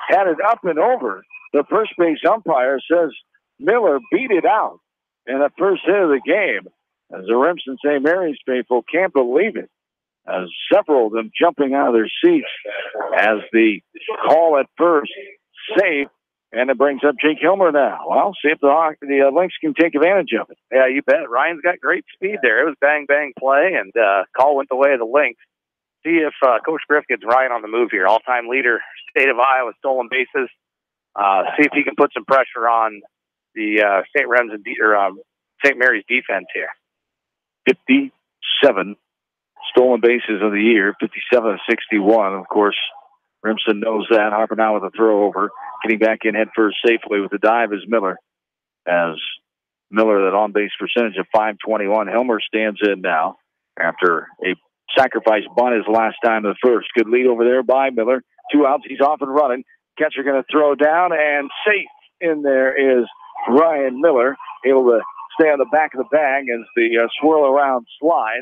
had it up and over. The first base umpire says Miller beat it out in the first hit of the game. As the Remsen St. Mary's faithful can't believe it. As several of them jumping out of their seats as the call at first safe. And it brings up Jake Hilmer now. Well, see if the Lynx can take advantage of it. Yeah, you bet. Ryan's got great speed there. It was bang-bang play, and call went the way of the Lynx. See if Coach Griff gets Ryan on the move here. All-time leader, state of Iowa, stolen bases. See if he can put some pressure on the St. Mary's defense here. 7 stolen bases of the year, 57-61. Of course, Remsen knows that. Harper now with a throw over. Getting back in head first safely with the dive is Miller. As Miller, that on-base percentage of .521. Helmer stands in now after a sacrifice bunt his last time in the first. Good lead over there by Miller. 2 outs. He's off and running. Catcher going to throw down, and safe in there is Ryan Miller, able to stay on the back of the bag as the swirl around slide.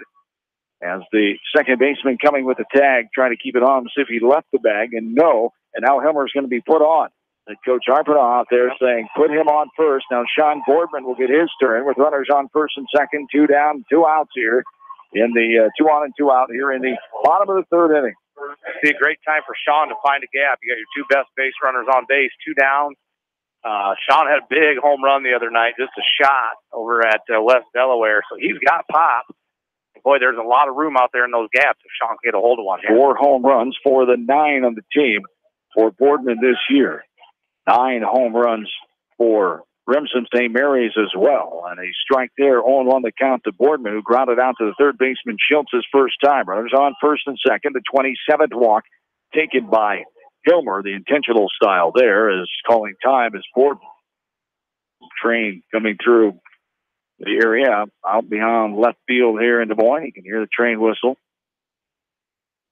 As the second baseman coming with the tag, trying to keep it on, see if he left the bag, and no. And now Helmer's going to be put on. And Coach Harper out there saying, put him on first. Now Sean Boardman will get his turn with runners on first and second, 2 down, 2 outs here in the 2 on and 2 out here in the bottom of the third inning. It'd be a great time for Sean to find a gap. You got your 2 best base runners on base, 2 down. Sean had a big home run the other night, just a shot over at West Delaware. So he's got pop. Boy, there's a lot of room out there in those gaps if Sean can get a hold of one here. 4 home runs for the 9 on the team for Boardman this year. 9 home runs for Remsen St. Mary's as well. And a strike there, 0-1 the count to Boardman, who grounded out to the third baseman Schultz his first time. Runners on first and second. The 27th walk taken by Hilmer. The intentional style there is calling time as Boardman. Train coming through the area out behind left field here in Des Moines. You can hear the train whistle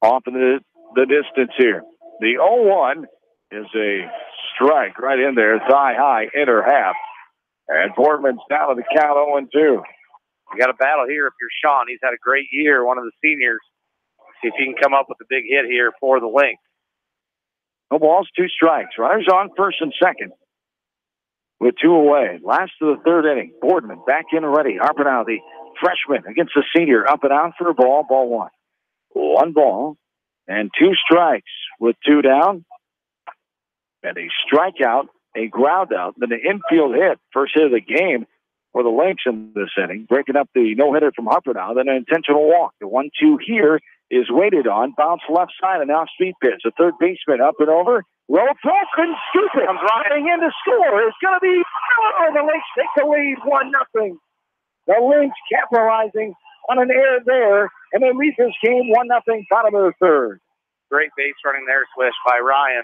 off in the distance here. The 0-1 is a strike right in there, thigh high, inner half. And Boardman's down to the count 0-2. You got a battle here if you're Sean. He's had a great year, one of the seniors. See if he can come up with a big hit here for the Lynx. No balls, 2 strikes. Runners on first and second with 2 away. Last of the third inning. Boardman back in already. Harper now, the freshman against the senior. Up and out for a ball. Ball 1. 1 ball and 2 strikes with 2 down. And a strikeout, a ground out, then an infield hit. First hit of the game for the Lynx in this inning. Breaking up the no-hitter from Harper now, then an intentional walk. The 1-2 here is waited on. Bounce left side, and now speed pitch. The third baseman up and over. Roll throw, couldn't scoop it. Comes running in to score. It's going to be the Lynx take the lead 1-0. The Lynx capitalizing on an error there, and then lead this game 1-0 bottom of the third. Great base running there, Swish, by Ryan.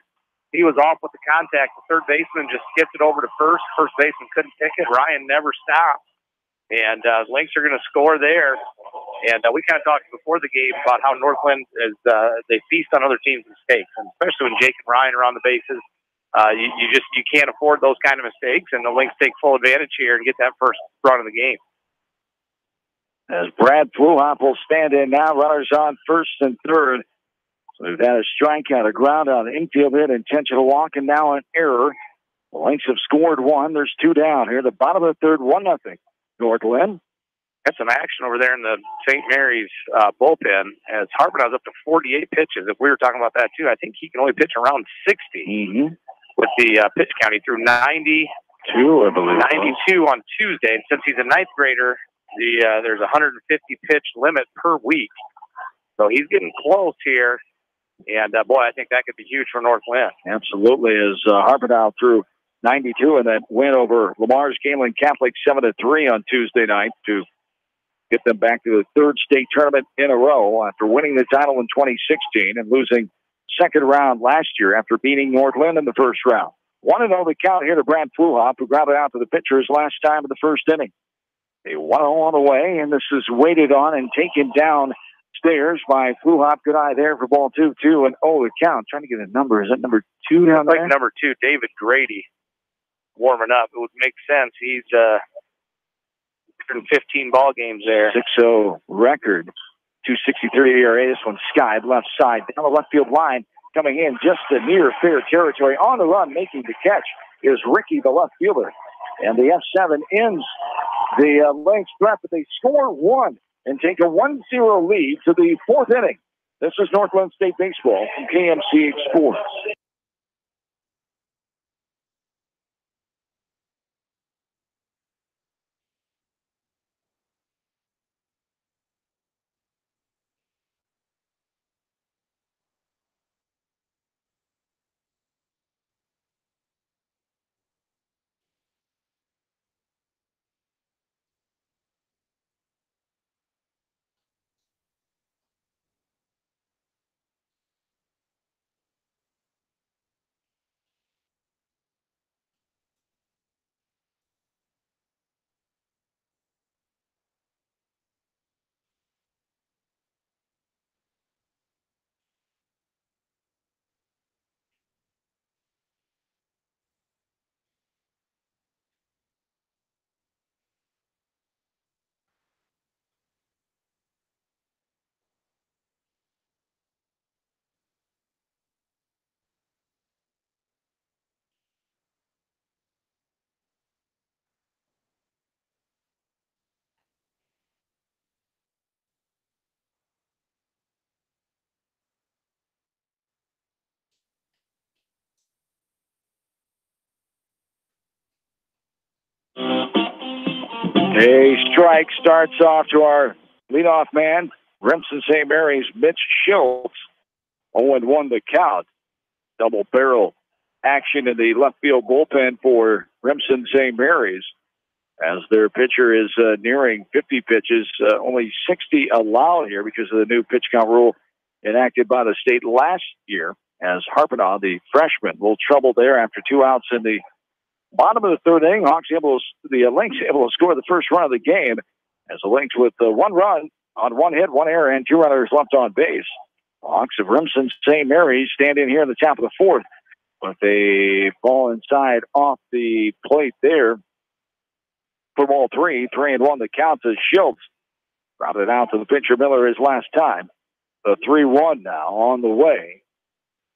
He was off with the contact. The third baseman just skipped it over to first. First baseman couldn't pick it. Ryan never stopped. And Lynx are going to score there. And we kind of talked before the game about how Northlinn is they feast on other teams' mistakes, and especially when Jake and Ryan are on the bases. You can't afford those kind of mistakes, and the Lynx take full advantage here and get that first run of the game. As Brad Fluhop will stand in now, runners on first and third. So we've had a strikeout, a ground out, an infield hit, intentional walk, and now an error. The Lynx have scored 1. There's 2 down here. The bottom of the third, 1-0. Northlinn. Got some action over there in the St. Mary's bullpen as Harper has up to 48 pitches. If we were talking about that too, I think he can only pitch around 60 with the pitch count. He threw 92, I believe. 92 on Tuesday. And since he's a ninth grader, there's a 150 pitch limit per week. So he's getting close here. And, boy, I think that could be huge for Northlinn. Absolutely. As Harpenau threw 92 in that win over Lamar's Galen Catholic 7-3 on Tuesday night to get them back to the third state tournament in a row after winning the title in 2016 and losing second round last year after beating Northlinn in the first round. 1-0 the count here to Brad Fluhop, who grounded out to the pitchers last time in the first inning. A 1-0 on the way, and this is waited on and taken down stairs by Fluhop. Good eye there for ball 2-2, and the count. Trying to get a number. Is that number 2 down there? Like number 2, David Grady, warming up. It would make sense. He's 15 ball games there. 6-0 record. 2.63 ERA. This one skied left side down the left field line. Coming in just to near fair territory. On the run, making the catch is Ricky, the left fielder. And the F7 ends the Lynx threat, but they score 1 and take a 1-0 lead to the fourth inning. This is Northland State Baseball from KMCH Sports. A strike starts off to our leadoff man, Remsen St. Mary's Mitch Schultz. 0-1 the count. Double barrel action in the left field bullpen for Remsen St. Mary's, as their pitcher is nearing 50 pitches, only 60 allowed here because of the new pitch count rule enacted by the state last year, as Harpinaugh, the freshman, a little trouble there after 2 outs in the bottom of the third inning. The Lynx able to score the first run of the game, as the Lynx with 1 run on 1 hit, 1 error, and 2 runners left on base. Hawks of Remsen St. Mary's stand in here in the top of the fourth, but they fall inside off the plate there for ball 3. 3-1 the count to Schultz. Routed out to the pitcher Miller his last time. The 3-1 now on the way.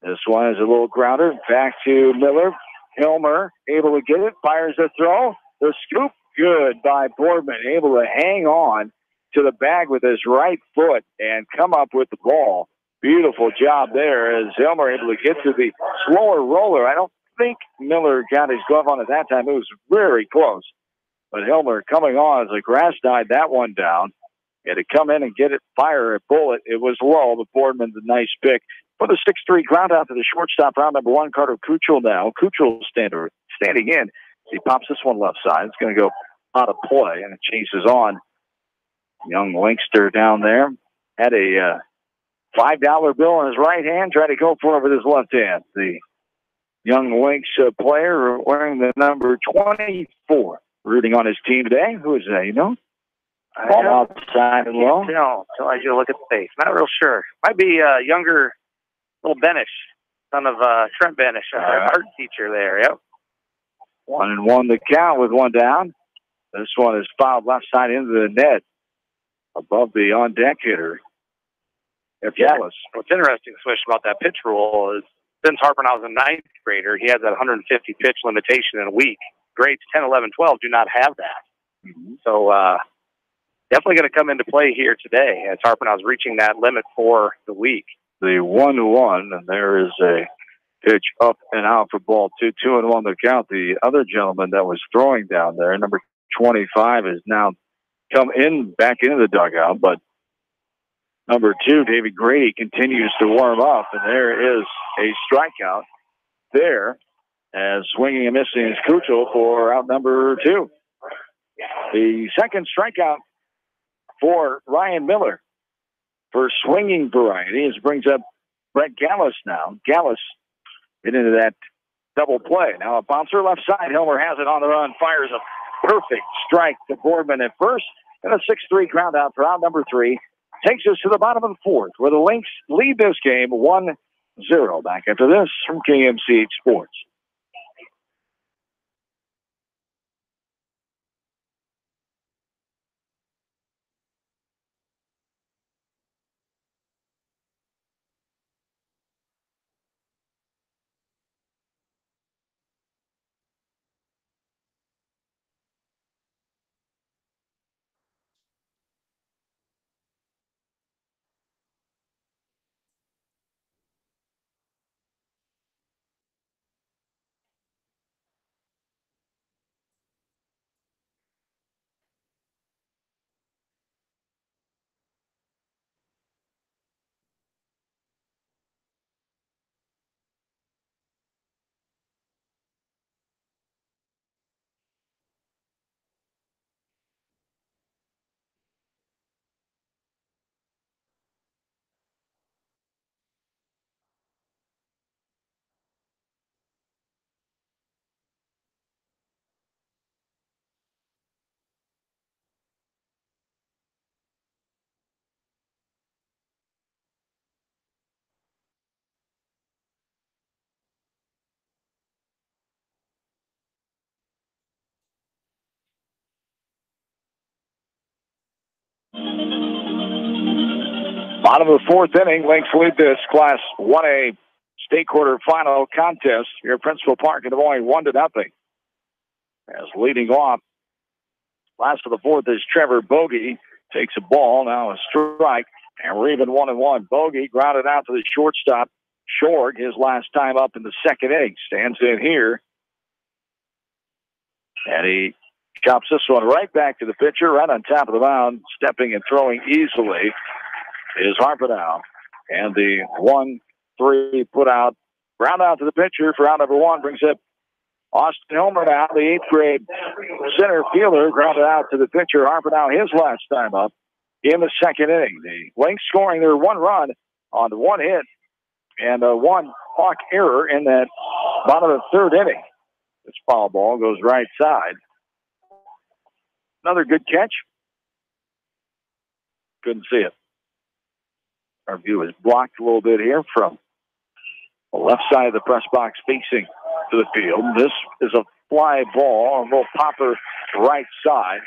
This one is a little grounder. Back to Miller. Hilmer able to get it. Fires the throw. The scoop. Good by Boardman. Able to hang on to the bag with his right foot and come up with the ball. Beautiful job there as Hilmer able to get to the slower roller. I don't think Miller got his glove on at that time. It was very close. But Hilmer coming on as the grass died that one down. He had to come in and get it, fire a bullet. It was low, but Boardman's a nice pick. For the 6-3 ground out to the shortstop, round number 1, Carter Kuchel now. Kuchel standing in. He pops this one left side. It's going to go out of play, and it chases on. Young Linkster down there had a $5 bill in his right hand, tried to go for it with his left hand. The young Lynx player wearing the number 24, rooting on his team today. Who is that, you know? Ball outside and low. No, until I look at the face. Not real sure. Might be a younger little Benish, son of Trent Benish, our art teacher there. Yep. 1-1 the count with 1 down. This one is fouled left side into the net above the on-deck hitter. Gallus. What's interesting, Swish, about that pitch rule is since Harpinaugh was a 9th grader, he has that 150 pitch limitation in a week. Grades 10, 11, 12 do not have that. Mm-hmm. So definitely going to come into play here today as Harpinaugh's reaching that limit for the week. The 1-1, and there is a pitch up and out for ball 2. 2-1 the count. The other gentleman that was throwing down there, number 25, has now come back into the dugout, but number 2, David Grady, continues to warm up, and there is a strikeout there, as swinging and missing is Kuchel for out number 2. The second strikeout for Ryan Miller for swinging variety. This brings up Brett Gallus now. Gallus get into that double play. Now a bouncer left side. Hilmer has it on the run, fires a perfect strike to Boardman at first, and a 6-3 ground out for out number 3. Takes us to the bottom of the fourth, where the Lynx lead this game 1-0. Back after this from KMCH Sports. Bottom of the fourth inning, Lynx lead this Class 1A state quarterfinal contest here at Principal Park in Des Moines, 1-0. As leading off, last of the fourth is Trevor Bogey. Takes a ball, now a strike, and we're even 1-1. Bogey grounded out to the shortstop, Short, his last time up in the second inning. Stands in here, and he Chops this one right back to the pitcher, right on top of the mound, stepping and throwing easily is Harpenau. And the 1-3 put out, ground out to the pitcher for out number one, brings up Austin Hilmer now, the 8th grade center fielder, grounded out to the pitcher. Harpenau, his last time up in the second inning. The Lynx scoring their 1 run on 1 hit and 1 Hawk error in that bottom of the 3rd inning. This foul ball goes right side. Another good catch. Couldn't see it. Our view is blocked a little bit here from the left side of the press box facing to the field. This is a fly ball, a little popper right side.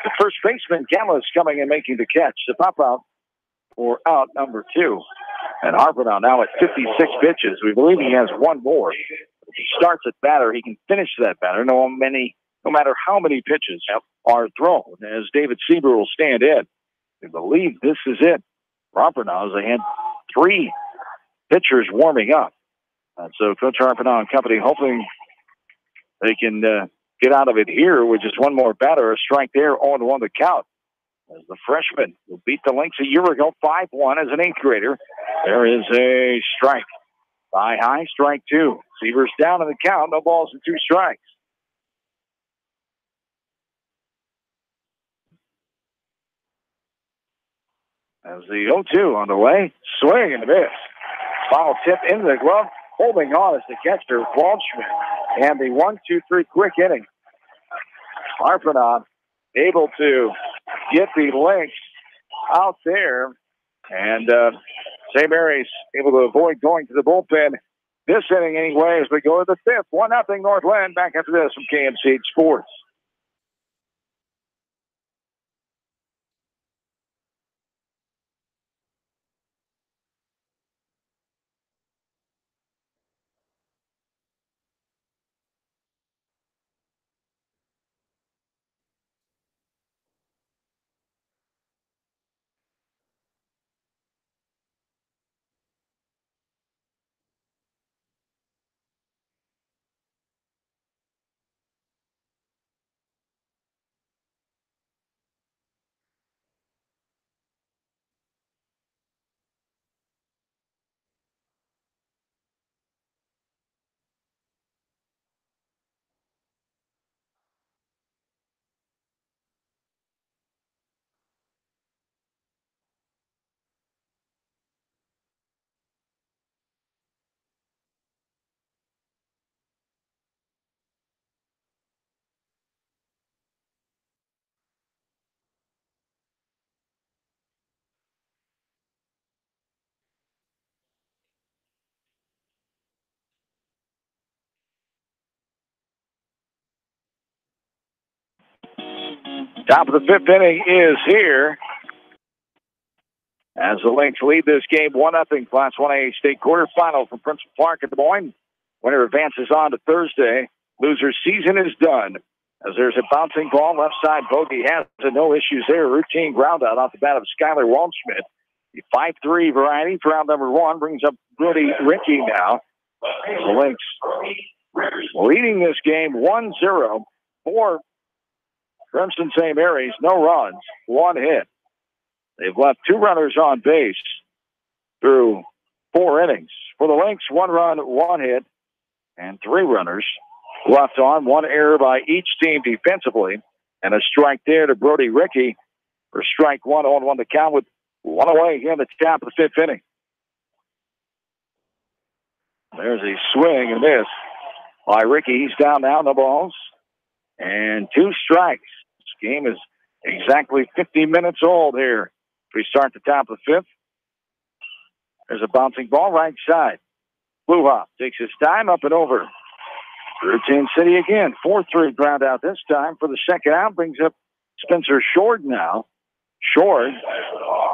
The first baseman, Gamma, is coming and making the catch. The pop out for out number 2. And Harpenau now at 56 pitches. We believe he has 1 more. If he starts at batter, he can finish that batter no matter how many pitches are thrown. As David Sieber will stand in, we believe this is it. Harpenau, as they had 3 pitchers warming up. And so Coach Harpenau and company hoping they can get out of it here with just 1 more batter. A strike there, 0-1 the count. As the freshman who beat the Lynx a year ago, 5-1 as an 8th grader. There is a strike. By high, strike 2. Sieber's down in the count, no balls and 2 strikes. As the 0-2 on the way, swing and a miss. Foul tip into the glove, holding on as the catcher, Waldschmidt. And the 1-2-3 quick inning. Harpenau able to get the Lynx out there. And St. Mary's able to avoid going to the bullpen this inning anyway as we go to the 5th. 1-0 Northlinn. Back after this from KMC Sports. Top of the 5th inning is here as the Lynx lead this game 1-0 Class 1A state quarterfinal from Principal Park in Des Moines. Winner advances on to Thursday. Loser's season is done as there's a bouncing ball left side. Bogey has no issues there. Routine ground out off the bat of Skylar Waldschmidt. The 5-3 variety for round number 1 brings up Brody Ricky now. The Lynx leading this game 1-0 for Remsen St. Mary's. No runs, 1 hit. They've left 2 runners on base through 4 innings. For the Lynx, 1 run, 1 hit, and 3 runners left on. 1 error by each team defensively, and a strike there to Brody Ricky for strike 1 on 1 to count with 1 away here in the top of the 5th inning. There's a swing and miss by Ricky. He's down now, no balls, and 2 strikes. This game is exactly 50 minutes old here. We start the top of the 5th. There's a bouncing ball right side. Blue Hop takes his time up and over. Routine City again. 4-3 ground out this time for the second out. Brings up Spencer Short now. Short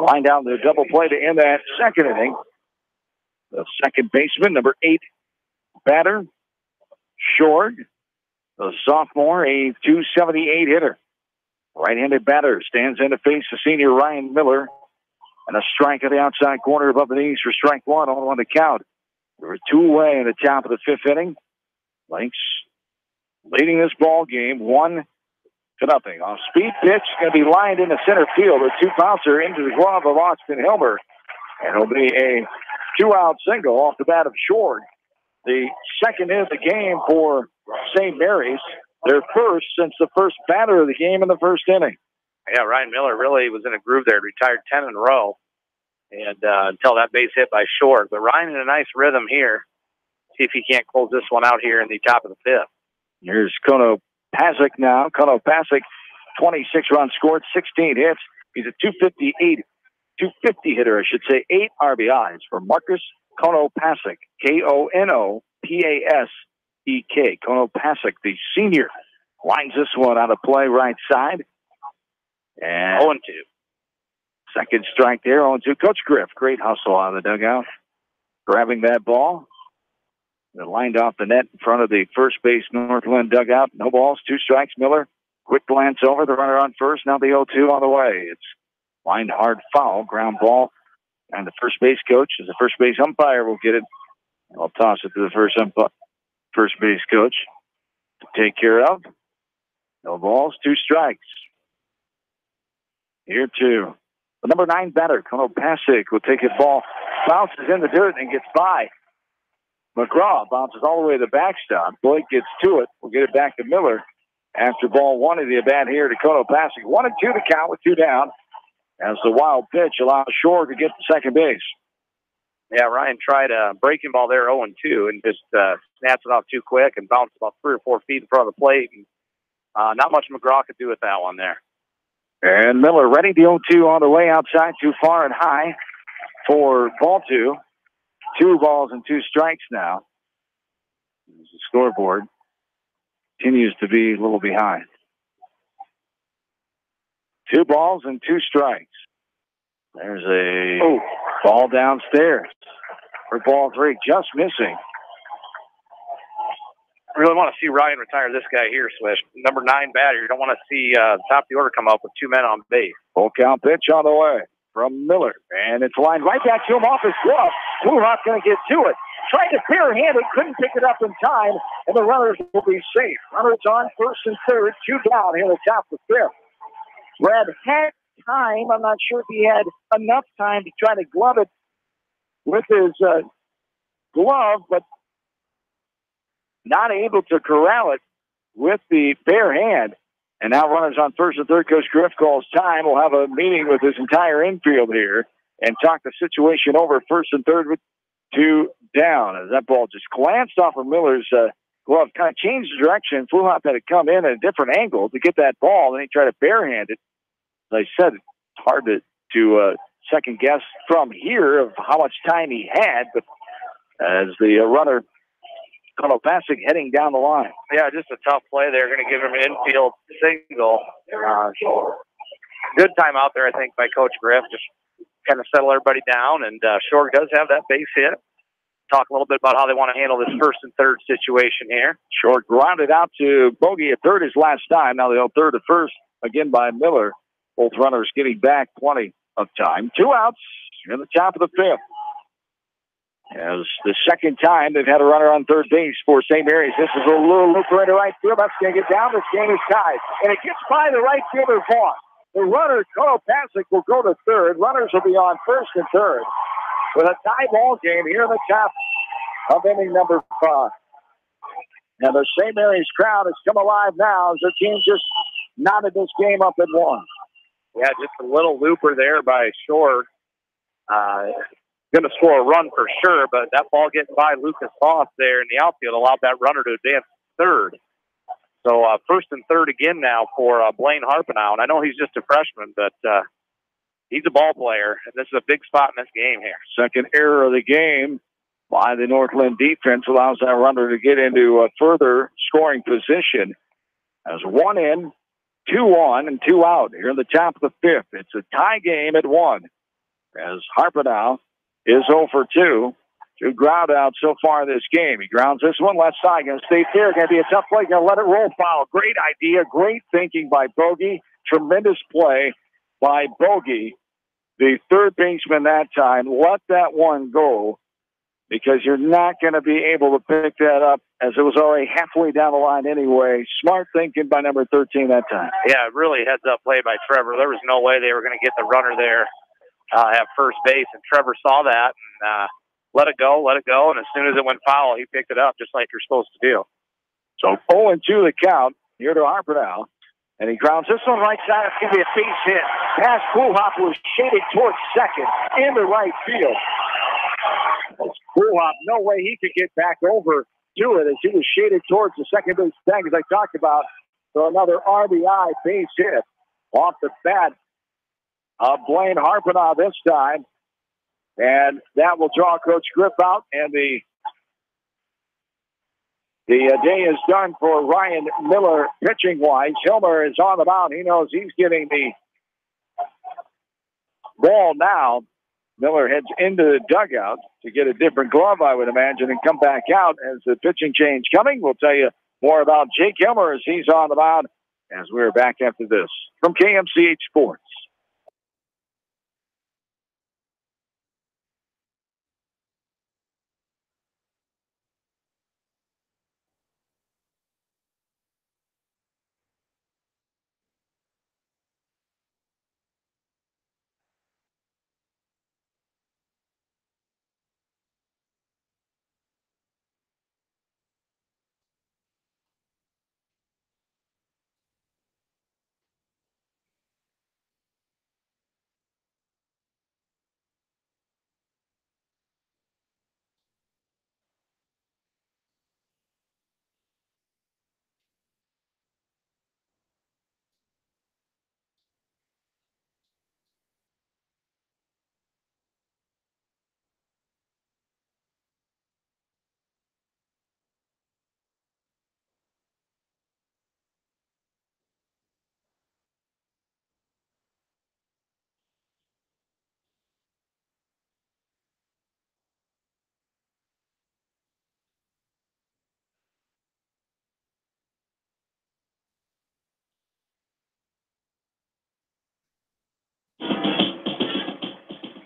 line down the double play to end that second inning. The second baseman, number 8 batter. Short, the sophomore, a .278 hitter. Right-handed batter stands in to face the senior Ryan Miller. And a strike at the outside corner above the knees for strike 1 on 1 to count. We're 2 away in the top of the 5th inning. Lynx leading this ball game 1-0 2-0. On speed pitch, going to be lined into center field. A 2-bouncer into the glove of Austin Hilmer. And it'll be a 2-out single off the bat of Short. The second hit of the game for St. Mary's. Their first since the first batter of the game in the first inning. Yeah, Ryan Miller really was in a groove there. Retired 10 in a row. And until that base hit by Short. But Ryan in a nice rhythm here. See if he can't close this one out here in the top of the fifth. Here's Kono Pasic now. Kono Pasic, 26 runs scored, 16 hits. He's a 250 hitter, I should say. 8 RBIs for Marcus Kono Pasic. Konopasek. Kono Pasic, the senior, lines this one out of play right side. And 0-2. Second strike there, 0-2. Coach Griff, great hustle out of the dugout. Grabbing that ball. They're lined off the net in front of the first base Northlinn dugout. No balls, 2 strikes. Miller, quick glance over. The runner on first. Now the 0-2 on the way. It's lined hard foul. Ground ball. And the first base coach, as the first base umpire, will get it. I'll toss it to the first base coach to take care of. No balls, 2 strikes. Here 2. The number 9 batter, Kono Pasic, will take his ball, bounces in the dirt, and gets by. McGraw bounces all the way to the backstop. Blake gets to it. We'll get it back to Miller after ball 1 of the at-bat here to Kono Pasic. 1-2 to count with 2 down as the wild pitch allows Shore to get to second base. Yeah, Ryan tried a breaking ball there 0-2 and just snaps it off too quick and bounced about 3 or 4 feet in front of the plate. And, not much McGraw could do with that one there. And Miller ready. The 0-2 on the way outside, too far and high for ball 2. 2 balls and 2 strikes now. The scoreboard continues to be a little behind. 2 balls and 2 strikes. There's a ball downstairs for ball 3, just missing. I really want to see Ryan retire this guy here, Swish. Number 9 batter. You don't want to see top of the order come up with 2 men on base. Full count pitch on the way from Miller. And it's lined right back to him off his glove. Fluhart's going to get to it. Tried to barehand it, couldn't pick it up in time, and the runners will be safe. Runners on first and third, 2 down here at the top of the 5th. Brad had time. I'm not sure if he had enough time to try to glove it with his glove, but not able to corral it with the bare hand. And now runners on first and third. Coach Griff calls time. We'll have a meeting with his entire infield here and talk the situation over first and third with 2 down. As that ball just glanced off of Miller's glove, kind of changed the direction. Fluhop had to come in at a different angle to get that ball. Then he tried to barehand it. As I said, it's hard to second guess from here of how much time he had, but as the runner, Kono Pasic, heading down the line. Yeah, just a tough play there. Going to give him an infield single. Good time out there, I think, by Coach Griff. Just kind of settle everybody down, and Shore does have that base hit. Talk a little bit about how they want to handle this first and third situation here. Short grounded out to Bogey at third his last time. Now they'll third to first again by Miller. Both runners getting back plenty of time. 2 outs in the top of the 5th. As the second time they've had a runner on third base for St. Mary's. This is a little looper into right field. That's going to get down. This game is tied. And it gets by the right fielder, Vaughn. The runner, Kono Pasic, will go to third. Runners will be on first and third with a tie ball game here in the top of inning number 5. And the St. Mary's crowd has come alive now as their team just knotted this game up at 1. Yeah, just a little looper there by Shore. Going to score a run for sure, but that ball getting by Lucas Voss there in the outfield allowed that runner to advance third. So first and third again now for Blaine Harpenow. And I know he's just a freshman, but he's a ball player, and this is a big spot in this game here. Second error of the game by the Northlinn defense allows that runner to get into a further scoring position. As 1 in, 2 on, and 2 out here in the top of the 5th. It's a tie game at 1. As Harpenow is 0 for 2. 2 ground outs so far this game. He grounds this one left side. Going to stay fair. Going to be a tough play. Going to let it roll foul. Great idea. Great thinking by Bogey. Tremendous play by Bogey. The third baseman that time let that one go because you're not going to be able to pick that up as it was already halfway down the line anyway. Smart thinking by number 13 that time. Yeah, really heads-up play by Trevor. There was no way they were going to get the runner there at first base, and Trevor saw that and let it go, and as soon as it went foul, he picked it up just like you're supposed to do. So 0-2 the count here to Harper now. And he grounds this one right side. It's going to be a base hit. Pass Kuhlhop was shaded towards second in the right field. Kuhlhop, no way he could get back over to it as he was shaded towards the second base tag, as I talked about. So another RBI base hit off the bat of Blaine Harpanaugh this time. And that will draw Coach Griff out, and the day is done for Ryan Miller pitching-wise. Hilmer is on the mound. He knows he's getting the ball now. Miller heads into the dugout to get a different glove, I would imagine, and come back out as the pitching change coming. We'll tell you more about Jake Hilmer as he's on the mound as we're back after this from KMCH Sports.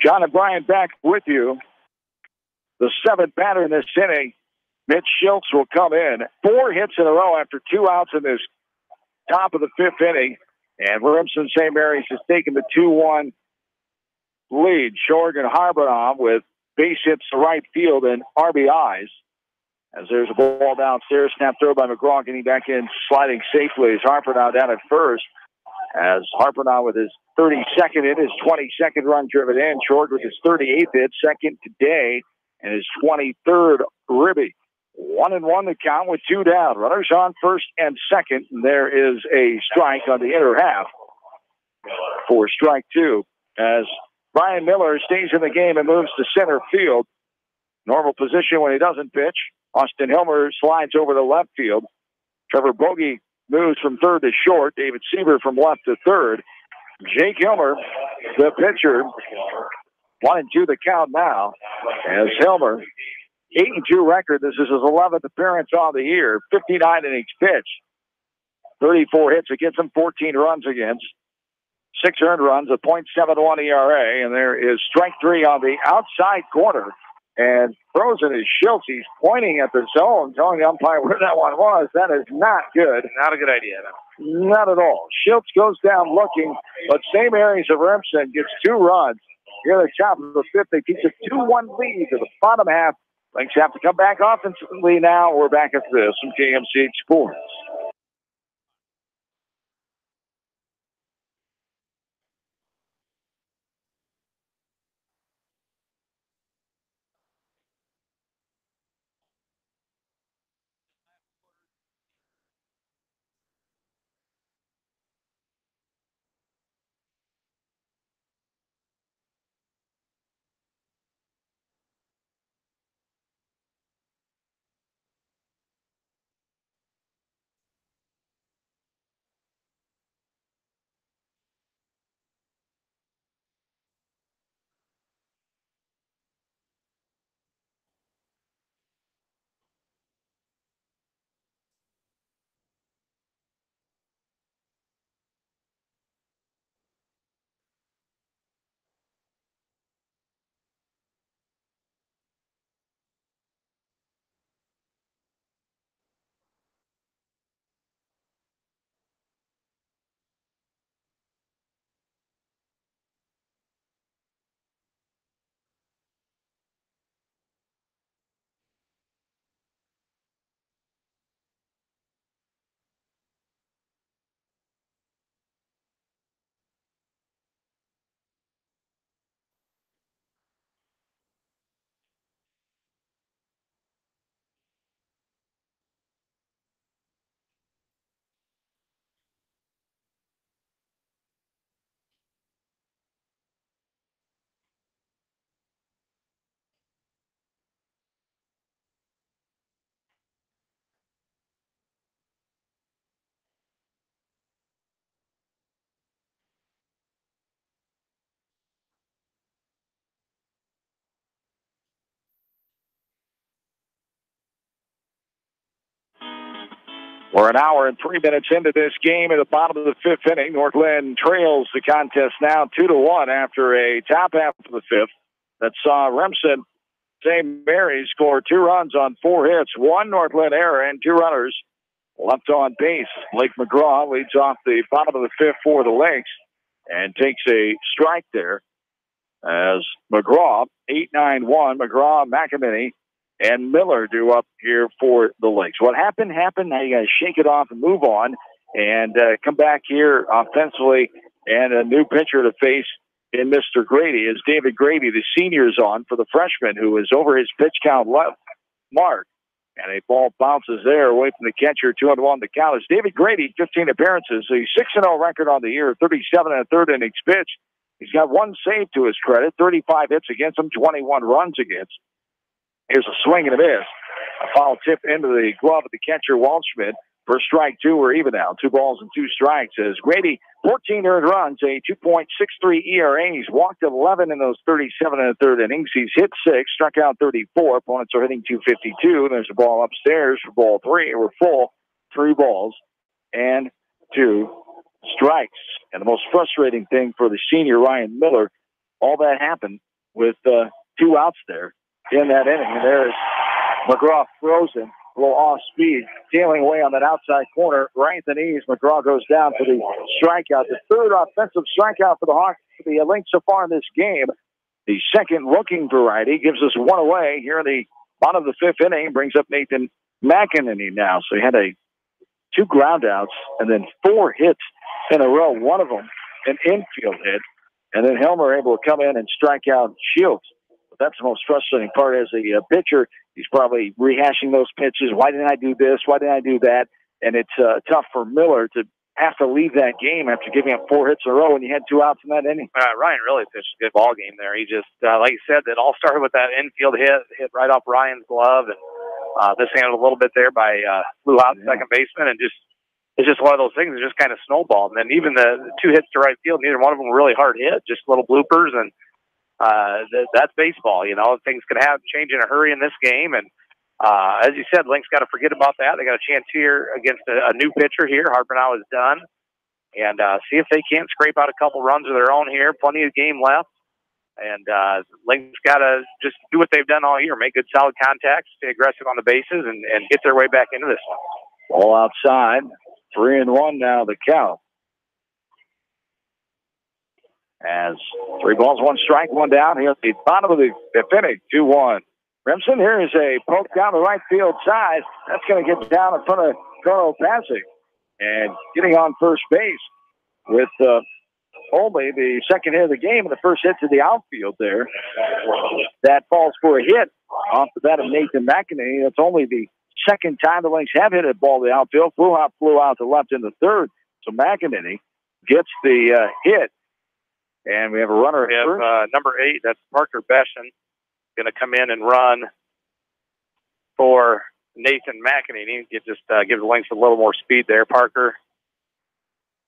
John and Brian back with you. The seventh batter in this inning, Mitch Schultz, will come in. 4 hits in a row after 2 outs in this top of the 5th inning. And Remsen St. Mary's has taken the 2-1 lead. Shorg and Harpanaugh with base hits to right field and RBIs. As there's a ball downstairs, snap throw by McGraw, getting back in, sliding safely as Harpanaugh down at first. As Harpanaugh with his 32nd hit, his 22nd run driven in. Shorg with his 38th hit, second today, and his 23rd ribby. 1-1 the count with 2 down. Runners on first and second. And there is a strike on the inner half for strike 2. As Brian Miller stays in the game and moves to center field. Normal position when he doesn't pitch. Austin Hilmer slides over to left field. Trevor Bogey moves from third to short. David Sieber from left to third. Jake Hilmer, the pitcher. 1-2 the count now. As Hilmer, 8-2 record. This is his 11th appearance on the year. 59 innings pitched. 34 hits against him, 14 runs against. 6 earned runs, a .71 ERA. And there is strike 3 on the outside corner. And Frozen is Schultz. He's pointing at the zone, telling the umpire where that one was. That is not good. Not a good idea, no. Not at all. Schultz goes down looking, but St. Mary's of Remsen gets 2 runs. Here at the top of the 5th, they keep a 2-1 lead to the bottom half. Lynx have to come back offensively now. We're back at this from KMCH Sports. We're an hour and 3 minutes into this game at the bottom of the fifth inning. Northlinn trails the contest now 2-1 after a top half of the fifth that saw Remsen St. Mary score 2 runs on 4 hits, 1 Northlinn error, and 2 runners left on base. Blake McGraw leads off the bottom of the fifth for the Lakes and takes a strike there as McGraw, 8-9-1, McGraw, McEnany, and Miller do up here for the Lakes. What happened. Now you got to shake it off and move on and come back here offensively, and a new pitcher to face in Mr. Grady is David Grady, the senior, is on for the freshman, who is over his pitch count left mark. And a ball bounces there away from the catcher, 2-1 the count. Is David Grady, 15 appearances, a 6-0 record on the year, 37 and a third innings pitched. He's got 1 save to his credit, 35 hits against him, 21 runs against. Here's a swing and a miss. A foul tip into the glove of the catcher, Waldschmidt. For strike 2, we're even now. 2 balls and 2 strikes. As Grady, 14 earned runs, a 2.63 ERA. He's walked 11 in those 37 and a third innings. He's hit 6, struck out 34. Opponents are hitting 252. There's a ball upstairs for ball 3. We're full. 3 balls and 2 strikes. And the most frustrating thing for the senior, Ryan Miller, all that happened with 2 outs there in that inning. And there's McGraw frozen, a little off speed, tailing away on that outside corner. Right at the knees, McGraw goes down for the strikeout. The third offensive strikeout for the Hawks, for the Lynx so far in this game. The second looking variety gives us 1 away here in the bottom of the fifth inning. Brings up Nathan McEnany now. So he had 2 ground outs and then 4 hits in a row. One of them an infield hit. And then Helmer able to come in and strike out Shields. But that's the most frustrating part as a pitcher. He's probably rehashing those pitches. Why didn't I do this? Why didn't I do that? And it's tough for Miller to have to leave that game after giving up 4 hits in a row when you had 2 outs in that inning. Ryan really pitched a good ball game there. He just, like you said, that all started with that infield hit right off Ryan's glove, and this handled a little bit there by flew out second baseman, and it's just one of those things that just kind of snowballed. And then even the 2 hits to right field, neither one of them were really hard hit, just little bloopers, and that's baseball. You know, things can change in a hurry in this game, and as you said, Link's got to forget about that. They got a chance here against a new pitcher here. Harper now is done, and see if they can't scrape out a couple runs of their own here. Plenty of game left, and Link's got to just do what they've done all year: make good, solid contacts, stay aggressive on the bases, and get their way back into this one. Ball outside, 3-1 now the count. As 3 balls, 1 strike, 1 down here at the bottom of the fifth inning, 2-1. Remsen, here is a poke down the right field side. That's going to get down in front of Carl Pasick. And getting on first base with only the second hit of the game and the first hit to the outfield there. That falls for a hit off the bat of Nathan McEnany. That's only the second time the Lynx have hit a ball to the outfield. Flew out to left in the third. So McEnany gets the hit. And we have a runner at first. Number 8, that's Parker Beschen, going to come in and run for Nathan McEnany. It just gives the Lynx a little more speed there. Parker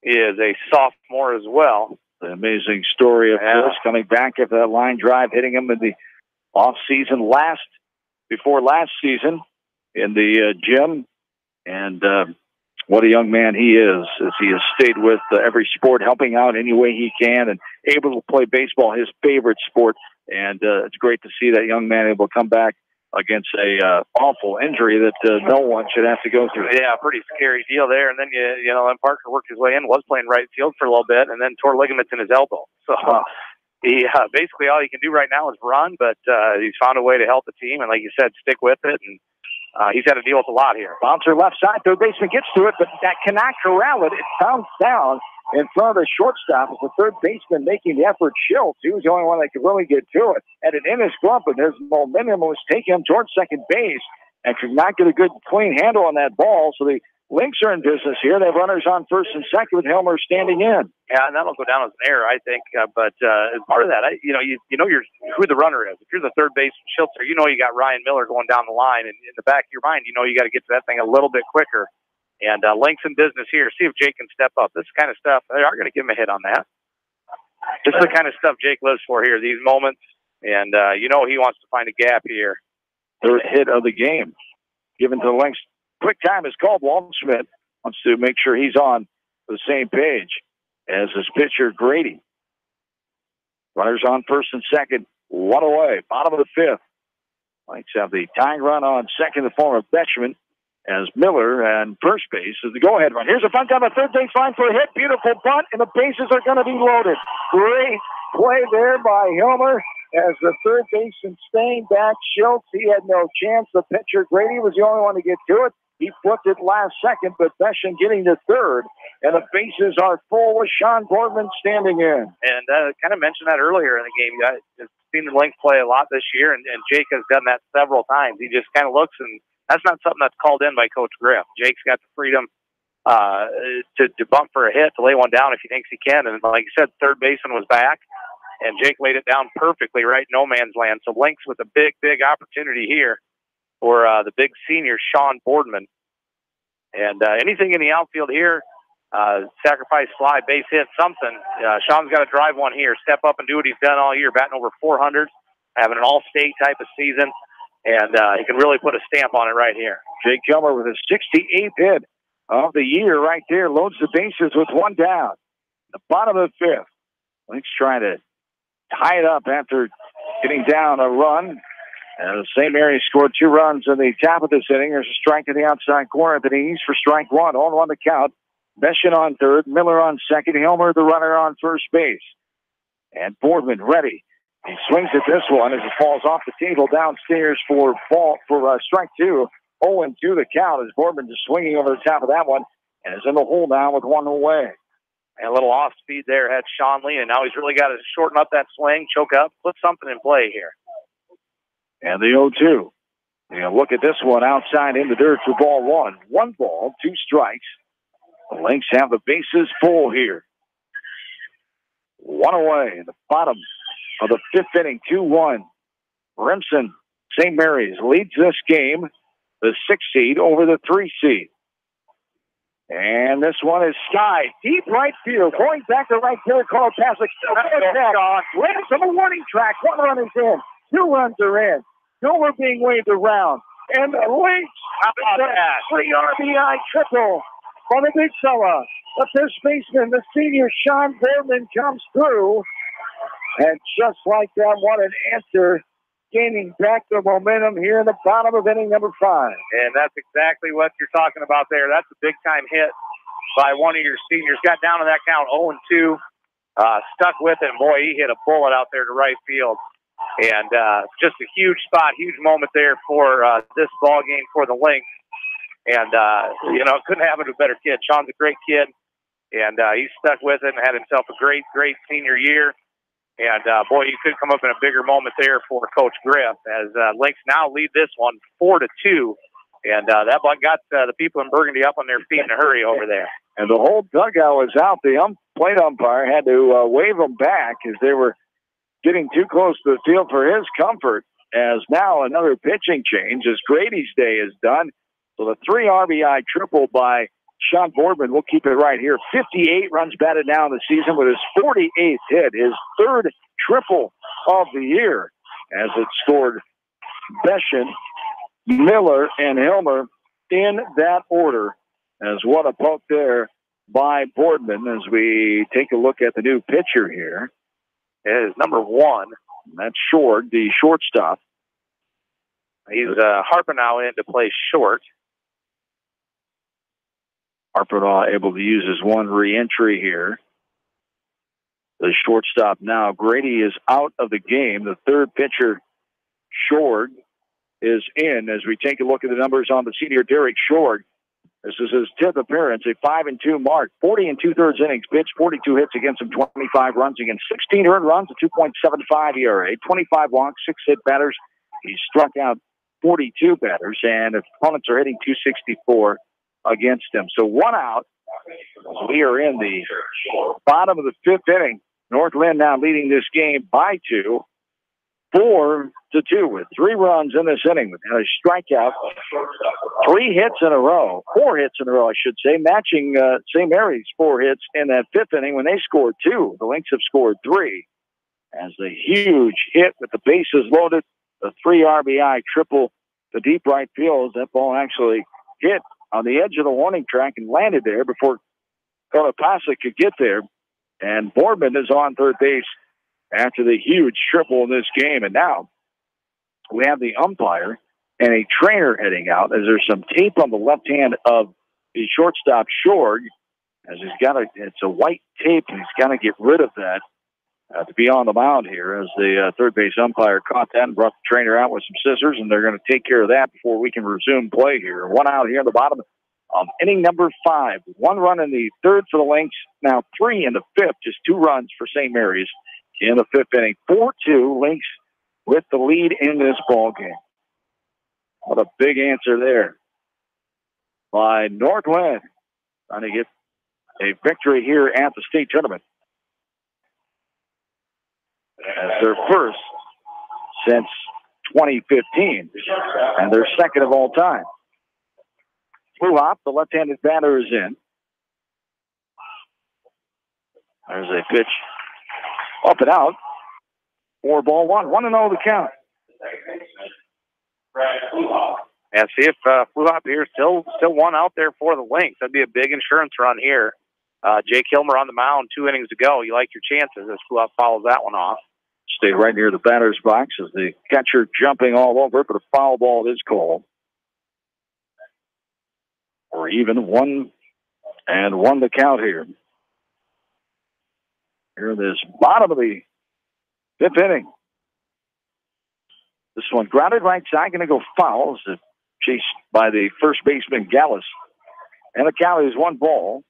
is a sophomore as well. The amazing story, of course, coming back after that line drive, hitting him in the off-season before last season in the gym. And what a young man he is, as he has stayed with every sport, helping out any way he can, and able to play baseball, his favorite sport. And it's great to see that young man able to come back against a awful injury that no one should have to go through. Yeah, pretty scary deal there. And then, you know, then Parker worked his way in, was playing right field for a little bit, and then tore ligaments in his elbow. So he basically all he can do right now is run, but he's found a way to help the team, and like you said, stick with it. And he's had to deal with a lot here. Bouncer left side, third baseman gets to it, but that cannot corral it. It bounced down in front of the shortstop. It's the third baseman making the effort. Schultz, he was the only one that could really get to it. Had it in his glove, but his momentum was taking him towards second base and could not get a good, clean handle on that ball. So the Lynx are in business here. They have runners on first and second with Helmer standing in. Yeah, and that'll go down as an error, I think. But as part of that, you know who the runner is. If you're the third baseman, Schultz, you know you got Ryan Miller going down the line, and in the back of your mind, you know you got to get to that thing a little bit quicker. And Lynx in business here. See if Jake can step up. This kind of stuff, they are going to give him a hit on that. This is the kind of stuff Jake lives for here, these moments. And you know he wants to find a gap here. Third hit of the game given to the Lynx. Quick time is called. Waldschmidt wants to make sure he's on the same page as his pitcher, Grady. Runners on first and second, one away, bottom of the fifth. Lynx have the tying run on second in the form of Betchman, as Miller and first base is the go-ahead run. Here's a bunt down the third base line for a hit. Beautiful bunt, and the bases are going to be loaded. Great play there by Hilmer as the third baseman staying back. Schultz, he had no chance. The pitcher, Grady, was the only one to get to it. He flipped it last second, but Beshan getting to third, and the bases are full with Sean Boardman standing in. And kind of mentioned that earlier in the game. I've seen the Lynx play a lot this year, and Jake has done that several times. He just kind of looks, and that's not something that's called in by Coach Griff. Jake's got the freedom to bump for a hit, to lay one down if he thinks he can. And like you said, third baseman was back, and Jake laid it down perfectly right in no man's land. So Lynx with a big, big opportunity here for the big senior, Sean Boardman. And anything in the outfield here, sacrifice, fly, base hit, something. Sean's got to drive one here, step up and do what he's done all year, batting over 400, having an all-state type of season. And he can really put a stamp on it right here. Jake Hilmer with his 68th hit of the year right there. Loads the bases with one down. The bottom of the fifth. Lynx trying to tie it up after getting down a run. And St. Mary's scored 2 runs in the top of this inning. There's a strike in the outside corner of the knees for strike one. 0-1 the count. Beshan on third. Miller on second. Hilmer, the runner, on first base. And Boardman ready. He swings at this one as it falls off the table downstairs for strike two. 0-2 the count as Boardman just swinging over the top of that one and is in the hole now with one away. And a little off speed there had Sean Lee, and now he's really got to shorten up that swing, choke up, put something in play here. And the 0-2. Look at this one outside in the dirt for ball one. 1 ball, 2 strikes. The Lynx have the bases full here. 1 away in the bottom of the 5th inning, 2-1. Remsen, St. Mary's leads this game, the 6 seed over the 3 seed. And this one is Sky, deep right field, going back to right field, called pass. Lands on the warning track. 1 run is in. 2 runs are in. Dover being waved around. And the Lynx, free RBI triple for the big fella. The first baseman, the senior Sean Boardman, comes through. And just like that, what an answer, gaining back the momentum here in the bottom of inning number 5. And that's exactly what you're talking about there. That's a big-time hit by one of your seniors. Got down to that count, 0-2, stuck with it. And boy, he hit a bullet out there to right field. And just a huge spot, huge moment there for this ball game for the Lynx. And, couldn't happen to a better kid. Sean's a great kid, and he stuck with it and had himself a great, great senior year. And, boy, you could come up in a bigger moment there for Coach Griff as Lynx now lead this one 4-2. And that one got the people in Burgundy up on their feet in a hurry over there. And the whole dugout was out. The plate umpire had to wave them back as they were getting too close to the field for his comfort, as now another pitching change as Grady's day is done. So the 3 RBI triple by Sean Boardman, we'll keep it right here. 58 runs batted now in the season with his 48th hit, his 3rd triple of the year, as it scored Beshan, Miller, and Hilmer in that order. As what a poke there by Boardman as we take a look at the new pitcher here. It is number 1. That's Short, the shortstop. He's Harpenaugh in to play short. Harpenaugh able to use his 1 re-entry here. The shortstop now. Grady is out of the game. The 3rd pitcher, Short, is in as we take a look at the numbers on the senior Derek Short. This is his 10th appearance, a 5-2 mark, 40 2/3 innings pitched, 42 hits against him, 25 runs against, 16 earned runs, a 2.75 ERA, 25 walks, 6 hit batters. He struck out 42 batters, and opponents are hitting 264 against him. So 1 out. We are in the bottom of the 5th inning. Northlinn now leading this game by 2, 4-2 with 3 runs in this inning. With a strikeout, 3 hits in a row, 4 hits in a row, I should say, matching St. Mary's 4 hits in that 5th inning when they scored 2. The Lynx have scored 3. As the huge hit with the bases loaded, the 3 RBI triple to deep right field. That ball actually hit on the edge of the warning track and landed there before Konopasek could get there. And Boardman is on third base after the huge triple in this game. And now we have the umpire and a trainer heading out as there's some tape on the left hand of the shortstop Shore, as it's a white tape, and he's got to get rid of that to be on the mound here, as the third base umpire caught that and brought the trainer out with some scissors, and they're going to take care of that before we can resume play here. One out here in the bottom of inning number 5. 1 run in the third for the Lynx, now 3 in the fifth, just 2 runs for St. Mary's in the fifth inning. 4-2, Lynx with the lead in this ball game. What a big answer there by Northlinn, trying to get a victory here at the state tournament. As their first since 2015, and their second of all time. Fluhop, the left-handed batter, is in. There's a pitch up and out. 4-1, 1-0 the count. And see if Fluhop here still one out there for the Lynx. That'd be a big insurance run here. Jake Hilmer on the mound, 2 innings to go. You like your chances as Fluhop follows that one off. Stay right near the batter's box as the catcher jumping all over it, but a foul ball is called. Or even 1-1 the count here. Here in this bottom of the fifth inning. This one grounded right side, going to go foul. As chased by the first baseman Gallus. And the count is 1 ball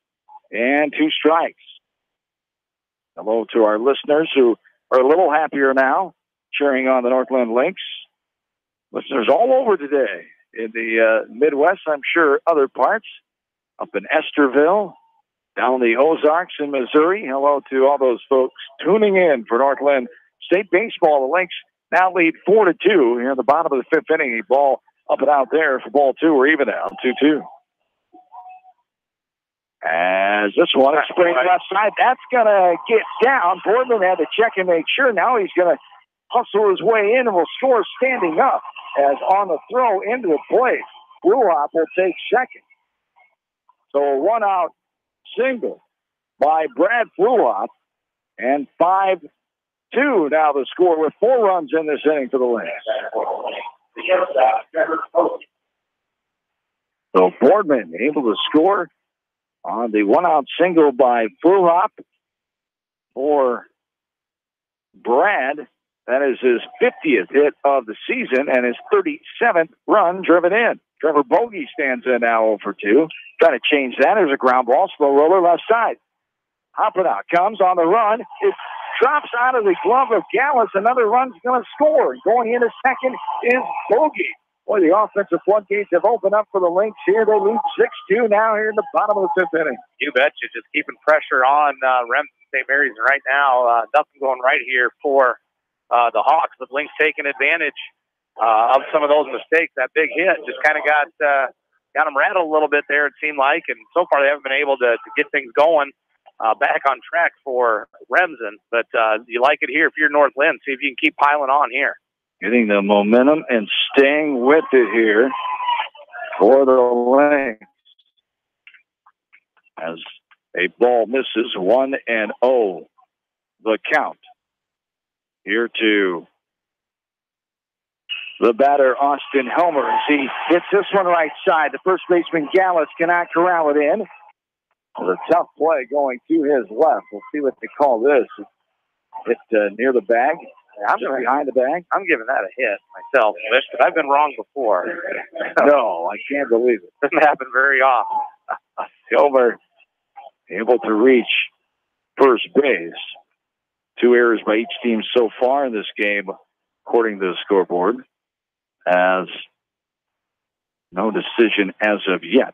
and 2 strikes. Hello to our listeners who are a little happier now, cheering on the Northlinn Lynx. Listeners all over today in the Midwest, I'm sure other parts, up in Esterville, down the Ozarks in Missouri. Hello to all those folks tuning in for Northlinn State Baseball. The Lynx now lead 4-2 here in the bottom of the fifth inning. A ball up and out there for ball 2. We're even now, 2-2. As this one is spinning left side, that's going to get down. Boardman had to check and make sure. Now he's going to hustle his way in and will score standing up, as on the throw into the plate, Fluhop will take second. So a 1-out single by Brad Fluhop, and 5-2 now the score with 4 runs in this inning for the Lynx. So Boardman able to score on the 1-out single by Fluhop for Brad. That is his 50th hit of the season and his 37th run driven in. Trevor Bogey stands in now 0-2. Trying to change that. There's a ground ball, slow roller left side. Hopping out, comes on the run. It drops out of the glove of Gallus. Another run's going to score. Going into second is Bogey. Boy, the offensive floodgates have opened up for the Lynx here. They lead 6-2 now here in the bottom of the fifth inning. You betcha. Just keeping pressure on Remsen St. Mary's right now. Nothing going right here for the Hawks, but Lynx taking advantage of some of those mistakes. That big hit just kind of got them rattled a little bit there, it seemed like, and so far they haven't been able to get things going back on track for Remsen. But you like it here if you're Northlinn. See if you can keep piling on here. Getting the momentum and staying with it here for the Lynx. As a ball misses, 1-0 the count. Here to the batter, Austin Helmer, as he hits this one right side. The first baseman, Gallus, cannot corral it in. It's a tough play going to his left. We'll see what they call this. Hit near the bag. I'm just behind the bag. I'm giving that a hit myself, but I've been wrong before. No, I can't believe it. Doesn't happen very often. Silver able to reach first base. 2 errors by each team so far in this game, according to the scoreboard, as no decision as of yet.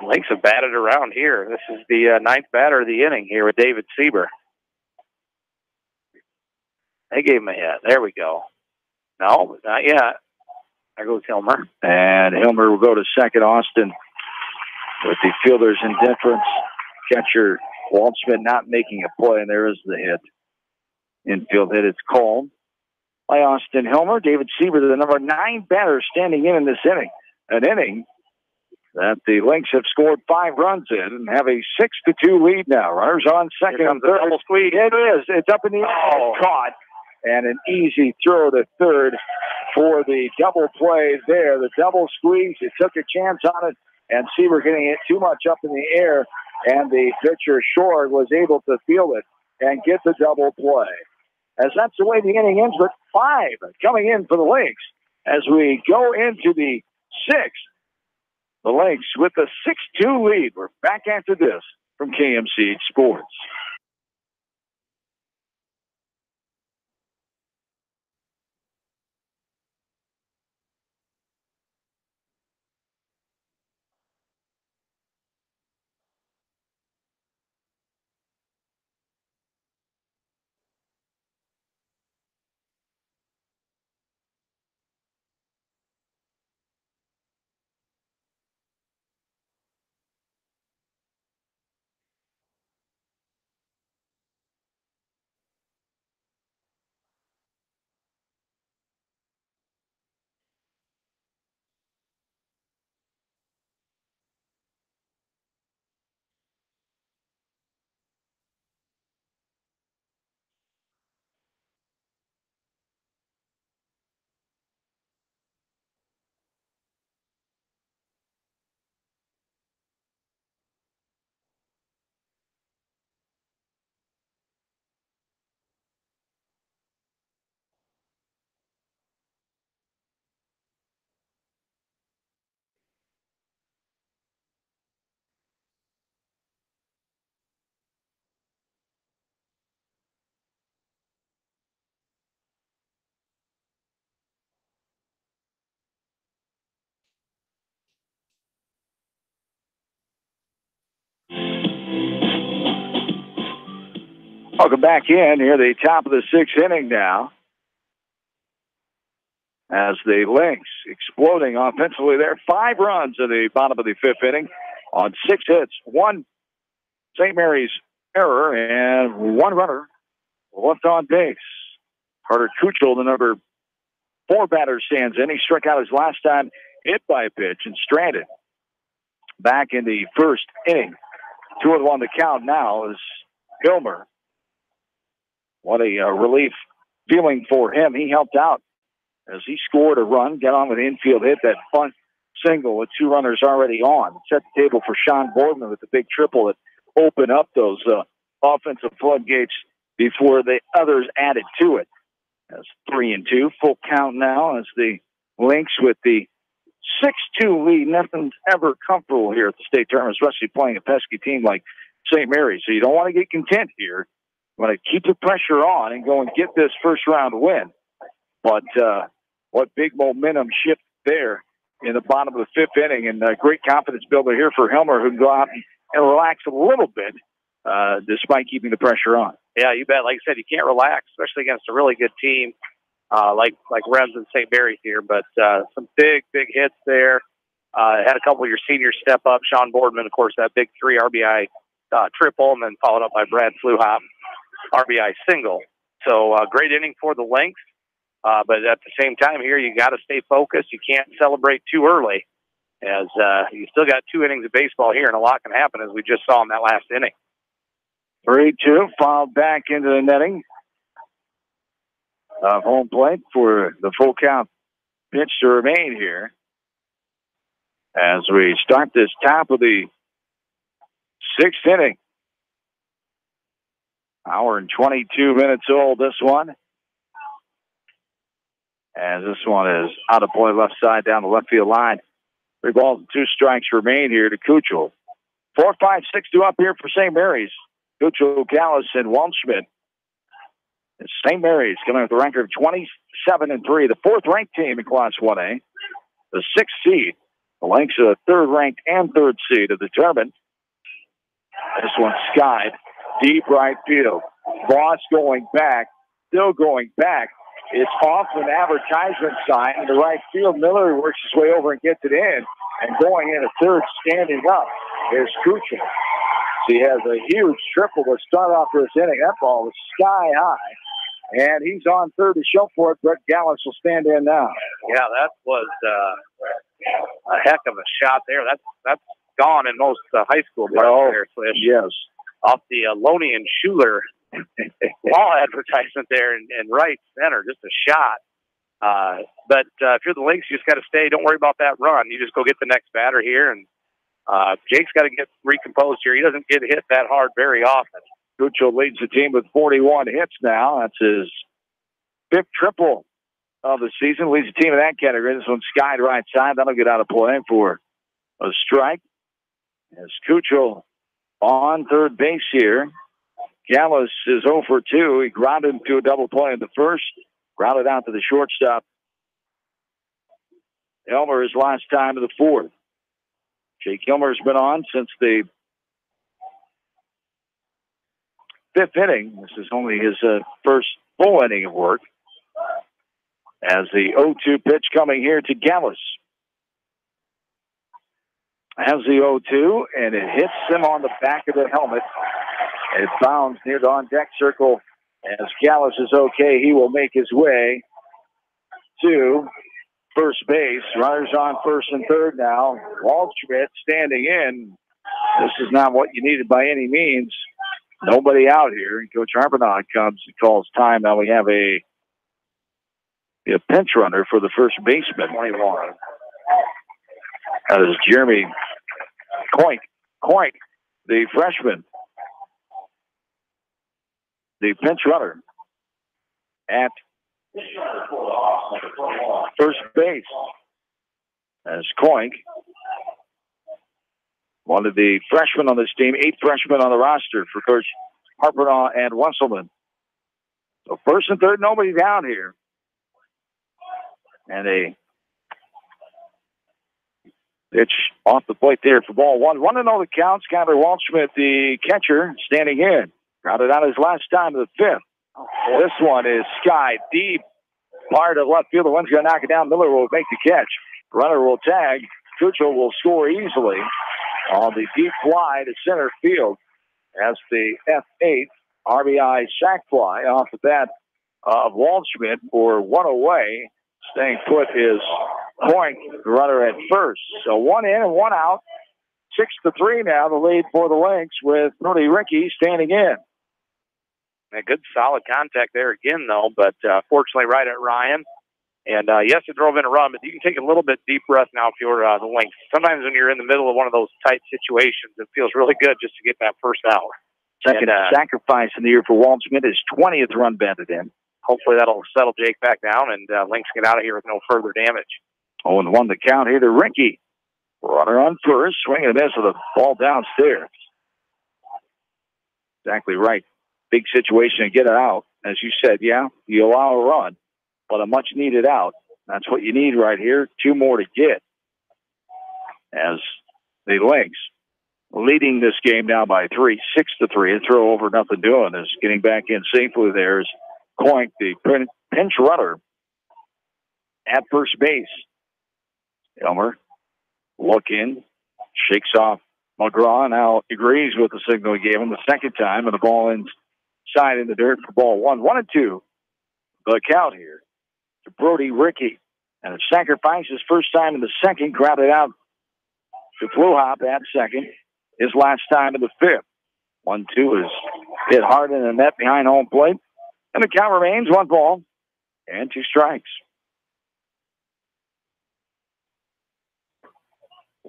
Lynx have batted around here. This is the 9th batter of the inning here with David Sieber. They gave him a hit. There we go. No, not yet. There goes Hilmer. And Hilmer will go to second. Austin with the fielder's indifference. Catcher Waldschmidt not making a play, and there is the hit. Infield hit. It's called by Austin Hilmer. David Sieber, the number 9 batter, standing in this inning. An inning that the Lynx have scored 5 runs in and have a 6-2 lead now. Runners on second and third. Double squeeze. It is. It's up in the air. Caught. And an easy throw to third for the double play there. The double squeeze. It took a chance on it, and Seaver getting it too much up in the air, and the pitcher Short was able to field it and get the double play. As that's the way the inning ends, but 5 coming in for the Lynx as we go into the 6th. The Lynx with a 6-2 lead. We're back after this from KMC Sports. Welcome back in here, the top of the 6th inning now. As the Lynx exploding offensively there. 5 runs in the bottom of the 5th inning on 6 hits. 1 St. Mary's error and 1 runner left on base. Carter Kuchel, the number 4 batter, stands in. He struck out his last time hit by a pitch and stranded. Back in the 1st inning. 2-1 the count now is Hilmer. What a relief feeling for him. He helped out as he scored a run, got on with an infield hit, that bunt single with 2 runners already on. Set the table for Sean Boardman with the big triple that opened up those offensive floodgates before the others added to it. That's 3-2. Full count now as the Lynx with the 6-2 lead. Nothing's ever comfortable here at the state tournament, especially playing a pesky team like St. Mary's. So you don't want to get content here. You want to keep the pressure on and go and get this first round win. But what big momentum shift there in the bottom of the 5th inning, and great confidence builder here for Hilmer, who can go out and relax a little bit despite keeping the pressure on. Yeah, you bet. Like I said, you can't relax, especially against a really good team like Remsen St. Mary's here. But some big hits there. Had a couple of your seniors step up. Sean Boardman, of course, that big 3 RBI triple, and then followed up by Brad Fluhop RBI single. So great inning for the Lynx. But at the same time here, you got to stay focused. You can't celebrate too early, as you still got 2 innings of baseball here, and a lot can happen, as we just saw in that last inning. 3-2, fouled back into the netting of home plate for the full count pitch to remain here as we start this top of the 6th inning. Hour and 22 minutes old, this one. As this one is out of play, left side down the left field line. 3 balls and 2 strikes remain here to Kuchel. 4, 5, 6 to up here for St. Mary's. Kuchel, Gallus, and Waldschmidt. And St. Mary's coming with a record of 27-3, the 4th-ranked team in Class 1A. The 6th seed. The Lynx are the 3rd-ranked and 3rd seed of the tournament. This one skied deep right field. Voss going back, still going back. It's off an advertisement sign in the right field. Miller works his way over and gets it in. And going in at 3rd, standing up, is Kuchel. He has a huge triple to start off this inning. That ball was sky high. And he's on 3rd to show for it. Brett Gallus will stand in now. Yeah, that was a heck of a shot there. That's gone in most high school parks there, Slish. Yes. Off the Loney and Schuler wall advertisement there in right center, just a shot. But if you're the Lynx, you just got to stay. Don't worry about that run. You just go get the next batter here, and Jake's got to get recomposed here. He doesn't get hit that hard very often. Cucho leads the team with 41 hits now. That's his 5th triple of the season. Leads the team in that category. This one skied right side. That'll get out of play for a strike. As Cucho on third base here. Gallus is 0 for 2. He grounded into a double play in the first. Grounded out to the shortstop. Elmer his last time to the 4th. Jake Elmer's been on since the 5th inning. This is only his first full inning of work. As the 0-2 pitch coming here to Gallus. Has the 0-2, and it hits him on the back of the helmet. It bounds near the on-deck circle. As Gallus is okay, he will make his way to first base. Runners on first and third now. Waldschmidt standing in. This is not what you needed by any means. Nobody out here. Coach Arbonneau comes and calls time. Now we have a pinch runner for the first baseman. 21. That is Jeremy Coink, the freshman. The pinch runner at first base. As Coink, one of the freshmen on this team, 8 freshmen on the roster for Coach Harpernaw and Wesselman. So first and third, nobody down here. And a pitch off the plate there for ball 1. 1-0 the count. Skyler Waldschmidt, the catcher, standing in. Grounded out his last time to the 5th. This one is skied deep. Part of left field. The one's going to knock it down. Miller will make the catch. Runner will tag. Cucho will score easily on the deep fly to center field. As the F8 RBI sac fly off the bat of Waldschmidt for 1 away. Staying put is Coink, the runner at first. So 1 in and 1 out. 6-3 now, the lead for the Lynx with Brody Rickey standing in. A good solid contact there again, though, but fortunately right at Ryan. And yes, it drove in a run, but you can take a little bit deep breath now if you're the Lynx. Sometimes when you're in the middle of one of those tight situations, it feels really good just to get that first out. Second sacrifice in the year for Waldschmidt, his 20th run batted in. Hopefully that'll settle Jake back down, and Lynx get out of here with no further damage. 0-1 the count here to Rickey. Runner on first, swinging a miss with a ball downstairs. Exactly right. Big situation to get it out. As you said, yeah, you allow a run, but a much-needed out. That's what you need right here. 2 more to get. As the Lynx leading this game now by 3, 6-3. A throw over, nothing doing. Is getting back in safely there is Coink, the pinch runner at first base. Elmer looking, shakes off McGraw. Now agrees with the signal he gave him the second time, and the ball inside in the dirt for ball 1. 1-2. The count here to Brody Rickey. And a sacrifice his first time in the second, grounded out to Fluhop at second. His last time in the 5th. 1-2 is hit hard in the net behind home plate. And the count remains 1 ball and 2 strikes.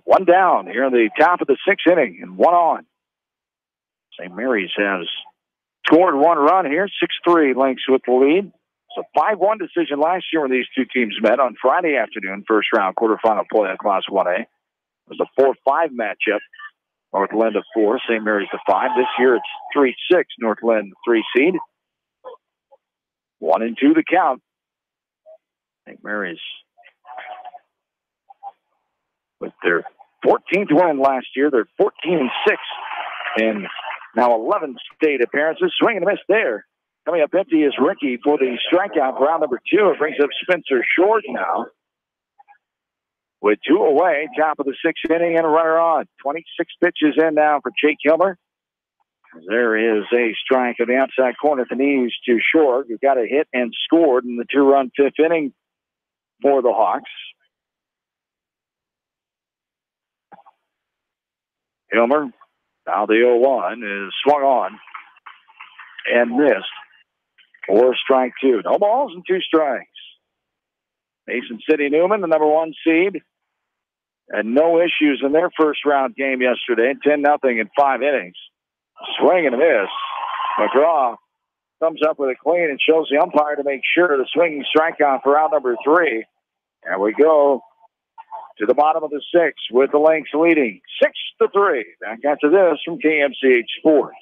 1 down here in the top of the 6th inning and 1 on. St. Mary's has scored 1 run here, 6-3 Lynx with the lead. It's a 5-1 decision last year when these two teams met on Friday afternoon, first round quarterfinal play in Class 1A. It was a 4-5 matchup. Northlinn to 4, St. Mary's to 5. This year it's 3-6, Northlinn 3 seed. 1-2 the count. St. Mary's with their 14th win last year. They're 14-6 in now 11 state appearances. Swing and a miss there. Coming up empty is Rickey for the strikeout for round number 2. It brings up Spencer Short now. With 2 away, top of the 6th inning and a runner on. 26 pitches in now for Jake Hilmer. There is a strike on the outside corner at the knees to Short, who got a hit and scored in the 2-run 5th inning for the Hawks. Hilmer, now the 0-1 is swung on and missed for strike two. No balls and 2 strikes. Mason City Newman, the number 1 seed, had no issues in their first round game yesterday. 10-0 in 5 innings. Swing and a miss. McGraw comes up with a clean and shows the umpire to make sure the swinging strikeout for round number 3. And we go to the bottom of the 6th with the Lynx leading 6-3. Back after this from KMCH Sports.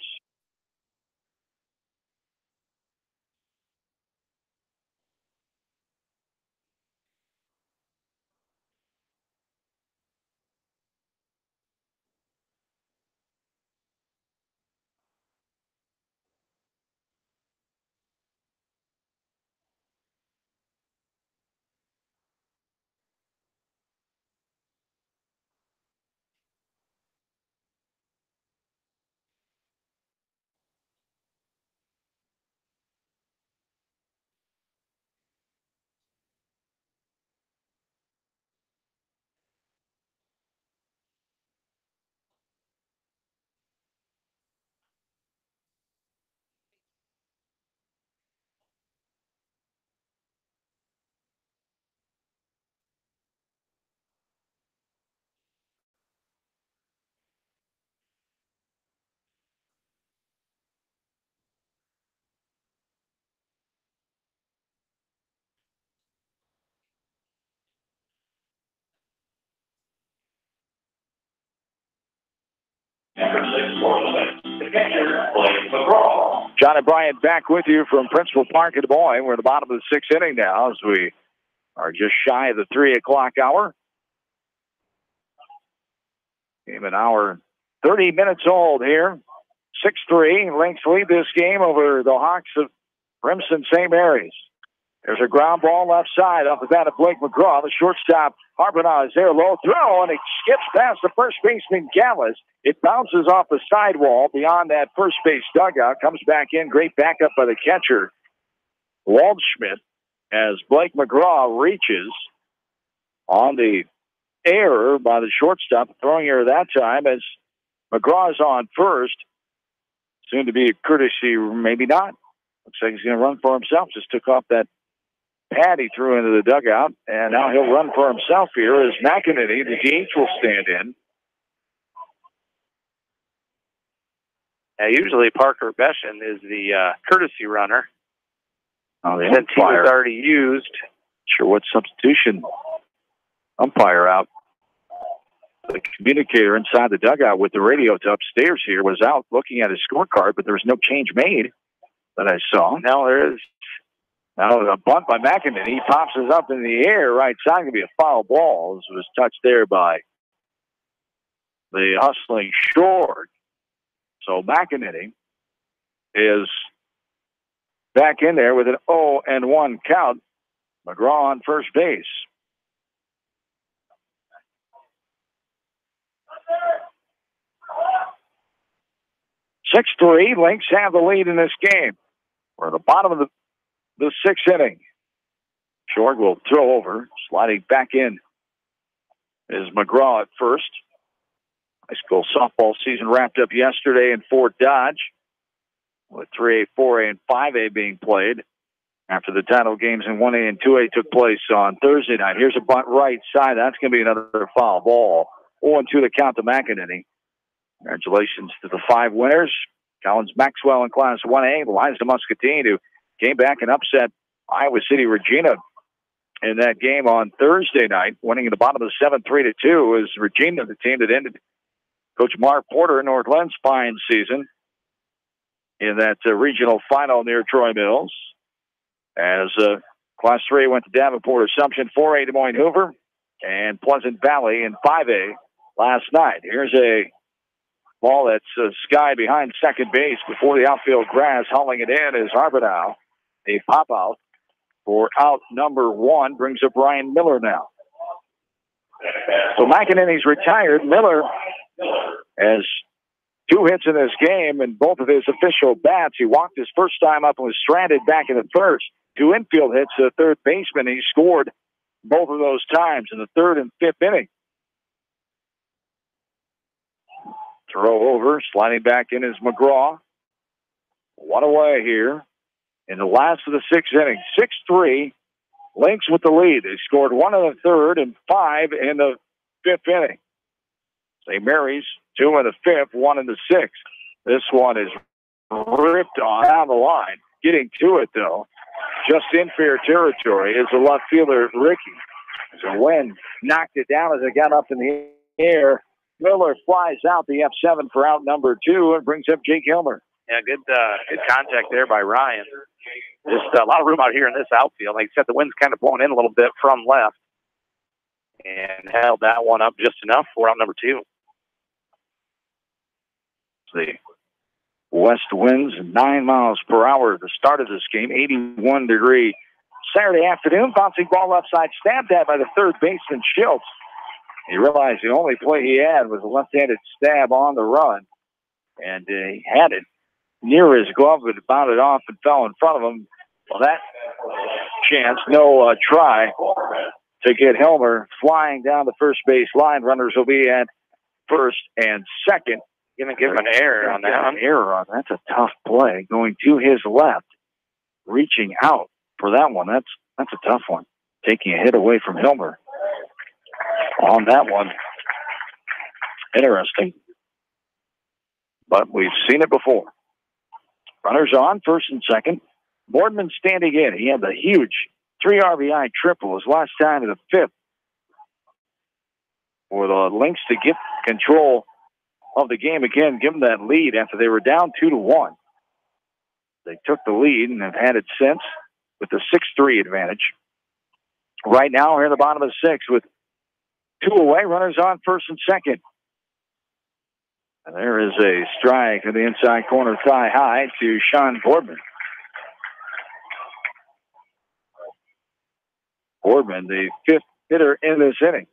John and Brian back with you from Principal Park in Des Moines. We're at the bottom of the 6th inning now as we are just shy of the 3 o'clock hour. Game an hour, 30 minutes old here. 6-3. Lynx lead this game over the Hawks of Remsen St. Mary's. There's a ground ball left side off the bat of Blake McGraw. The shortstop, Harbinaugh, is there. Low throw, and it skips past the first baseman, Gallis. It bounces off the sidewall beyond that first base dugout. Comes back in. Great backup by the catcher, Waldschmidt, as Blake McGraw reaches on the error by the shortstop. Throwing error that time as McGraw is on first. Soon to be a courtesy, maybe not. Looks like he's going to run for himself. Just took off that pad he threw into the dugout, and now he'll run for himself here as McEnany, the DH, will stand in. Usually Parker Beshan is the courtesy runner. Oh, the since he umpire was already used. Sure what substitution. Umpire out. The communicator inside the dugout with the radio to upstairs here was out looking at his scorecard, but there was no change made that I saw. Now there is. Now a bunt by McEnany. He pops us up in the air. Right side going to be a foul ball. This was touched there by the hustling short. So McEnany is back in there with an 0-1 count. McGraw on first base. Six 3. Lynx have the lead in this game. We're at the bottom of the 6th inning. Short will throw over. Sliding back in is McGraw at first. High school softball season wrapped up yesterday in Fort Dodge, with 3A, 4A, and 5A being played after the title games in 1A and 2A took place on Thursday night. Here's a bunt right side. That's going to be another foul ball. 0-2 the count to McEnany. Congratulations to the 5 winners. Collins Maxwell in Class 1A, Liza Muscatine, who came back and upset Iowa City Regina in that game on Thursday night, winning in the bottom of the 7th 3-2. Is Regina, the team that ended Coach Mark Porter, Northlynn's fine season in that regional final near Troy Mills. As Class 3 went to Davenport Assumption, 4A Des Moines Hoover, and Pleasant Valley in 5A last night. Here's a ball that's sky behind second base before the outfield grass. Hauling it in is Harbinaugh. A pop out for out number 1 brings up Brian Miller now. So McEnany's retired. Miller has 2 hits in this game, and both of his official bats. He walked his first time up and was stranded back in the first. 2 infield hits to the third baseman. He scored both of those times in the 3rd and 5th inning. Throw over, sliding back in is McGraw. One away here in the last of the sixth inning. 6-3, Lynx with the lead. They scored 1 in the third and 5 in the fifth inning. St. Mary's 2 in the fifth, 1 in the sixth. This one is ripped on down the line. Getting to it, though, just in fair territory, is the left fielder, Ricky. So Wynn knocked it down as it got up in the air. Miller flies out the F7 for out number 2 and brings up Jake Hilmer. Yeah, good contact there by Ryan. Just a lot of room out here in this outfield. Like I said, the wind's kind of blowing in a little bit from left and held that one up just enough for out number 2. The west winds 9 miles per hour at the start of this game. 81-degree Saturday afternoon. Bouncing ball left side, stabbed at by the third baseman Schultz. He realized the only play he had was a left-handed stab on the run, and he had it near his glove, but bounded off and fell in front of him. Well, that chance, no try to get Hilmer flying down the first base line. Runners will be at first and second. Going to give him an error on that. An error on that's a tough play. Going to his left, reaching out for that one. That's a tough one. Taking a hit away from Hilmer on that one. Interesting, but we've seen it before. Runners on, first and second. Boardman standing in. He had the huge 3 RBI triple his last time in the fifth for the Lynx to get control of the game again, give them that lead after they were down 2-1. They took the lead and have had it since with the 6-3 advantage. Right now, we're in the bottom of the 6th with 2 away. Runners on, first and second. And there is a strike in the inside corner, thigh high to Sean Boardman. Boardman, the 5th hitter in this inning.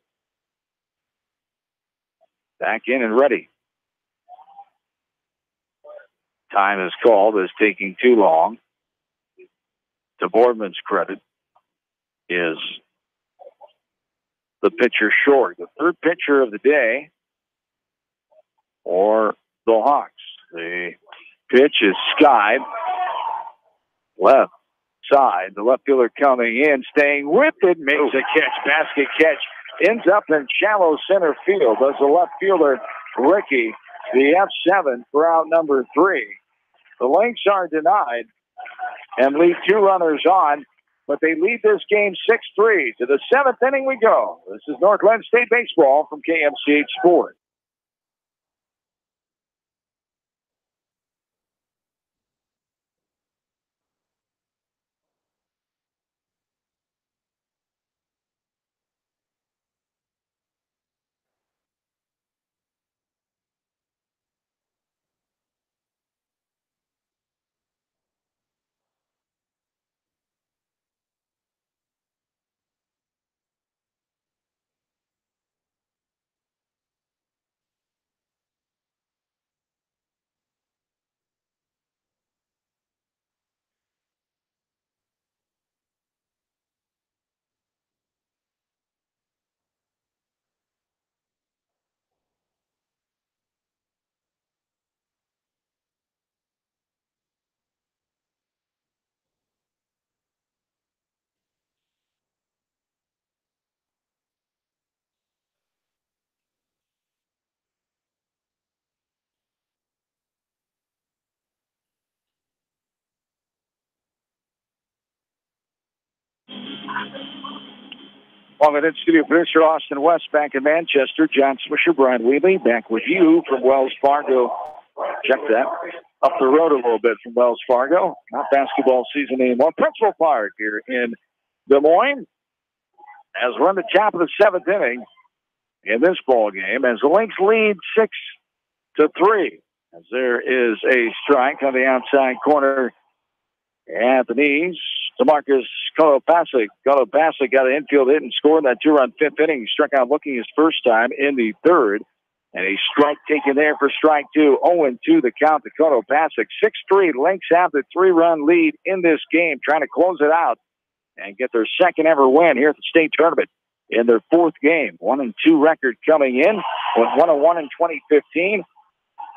Back in and ready. Time is called. Is taking too long. To Boardman's credit, is the pitcher short. The third pitcher of the day for the Hawks. The pitch is skied. Left side. The left fielder coming in, staying with it, makes a catch, basket catch. Ends up in shallow center field. Does the left fielder, Ricky, the F7 for out number 3. The Lynx are denied and leave 2 runners on, but they lead this game 6-3. To the 7th inning we go. This is Northlinn State Baseball from KMCH Sports. Along with it, studio producer Austin West back in Manchester. John Swisher, Brian Wheatley back with you from Wells Fargo. Check that. Up the road a little bit from Wells Fargo. Not basketball season anymore. Principal Park here in Des Moines. As we're in the top of the 7th inning in this ball game, as the Lynx lead 6-3. As there is a strike on the outside corner at the knees to Marcus Kolopasic. Kolopasic got an infield hit and scored that 2-run 5th inning. He struck out looking his first time in the 3rd. And a strike taken there for strike 2. 0-2 the count to Kolopasic. 6-3. Lynx have the 3-run lead in this game, trying to close it out and get their 2nd ever win here at the state tournament in their 4th game. 1-2 record coming in with 1-1 in 2015.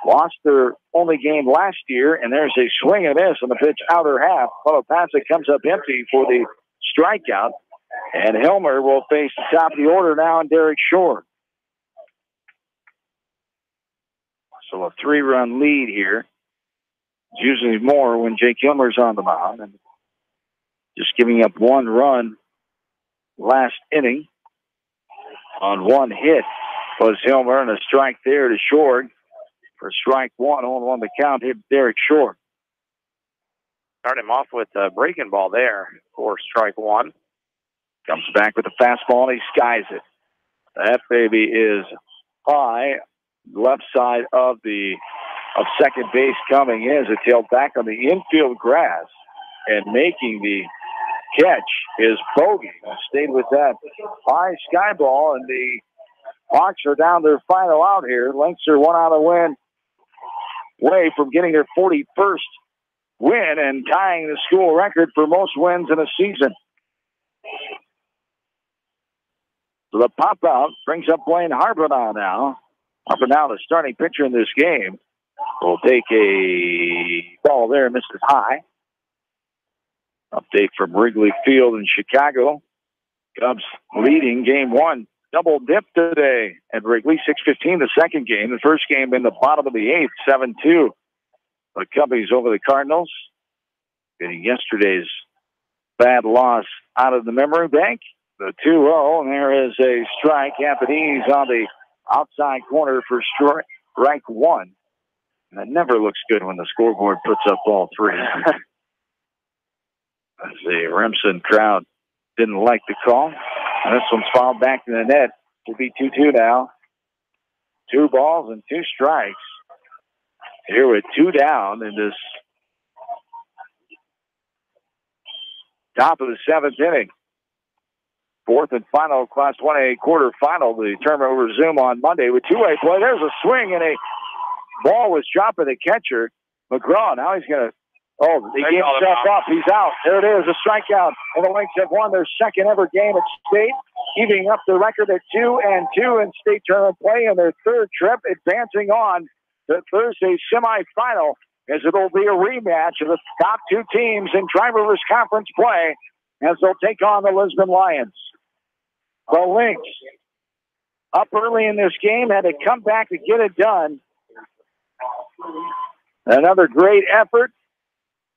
lost their only game last year, and there's a swing and miss on the pitch outer half. Follow pass that comes up empty for the strikeout, and Hilmer will face the top of the order now and Derek Shore. So a 3-run lead here. It's usually more when Jake Hilmer's on the mound, and just giving up 1 run last inning on 1 hit was Hilmer, and a strike there to Shore. For strike 1, on the count, hit Derek Shore. Start him off with a breaking ball there for strike 1. Comes back with the fastball, and he skies it. That baby is high, left side of second base coming in as it tailed back on the infield grass, and making the catch is Bogey. Stayed with that high sky ball, and the Hawks are down their final out here. Lynx are 1 out of win away from getting their 41st win and tying the school record for most wins in a season. So the pop out brings up Blaine Harpenow now. Harpenow, the starting pitcher in this game, will take a ball there, misses high. Update from Wrigley Field in Chicago. Cubs leading game 1. Double dip today at Wrigley, 6:15 the second game. The first game in the bottom of the 8th, 7-2. The Cubbies over the Cardinals. Getting yesterday's bad loss out of the memory bank. The 2-0, and there is a strike. Japanese on the outside corner for strike 1. And it never looks good when the scoreboard puts up all 3. The Remsen crowd didn't like the call. And this one's fouled back to the net. It'll be 2-2 now. 2 balls and 2 strikes. Here with 2 down in this top of the 7th inning. 4th and final Class 1A quarterfinal. The tournament will resume on Monday with 2-way play. There's a swing, and a ball was chopped by the catcher, McGraw. Now he's going to, he gave himself up. He's out. There it is, a strikeout. And the Lynx have won their second ever game at state, keeping up the record at 2-2 in state tournament play in their 3rd trip, advancing on to Thursday's semifinal, as it'll be a rematch of the top 2 teams in Tri-Rivers Conference play as they'll take on the Lisbon Lions. The Lynx, up early in this game, had to come back to get it done. Another great effort,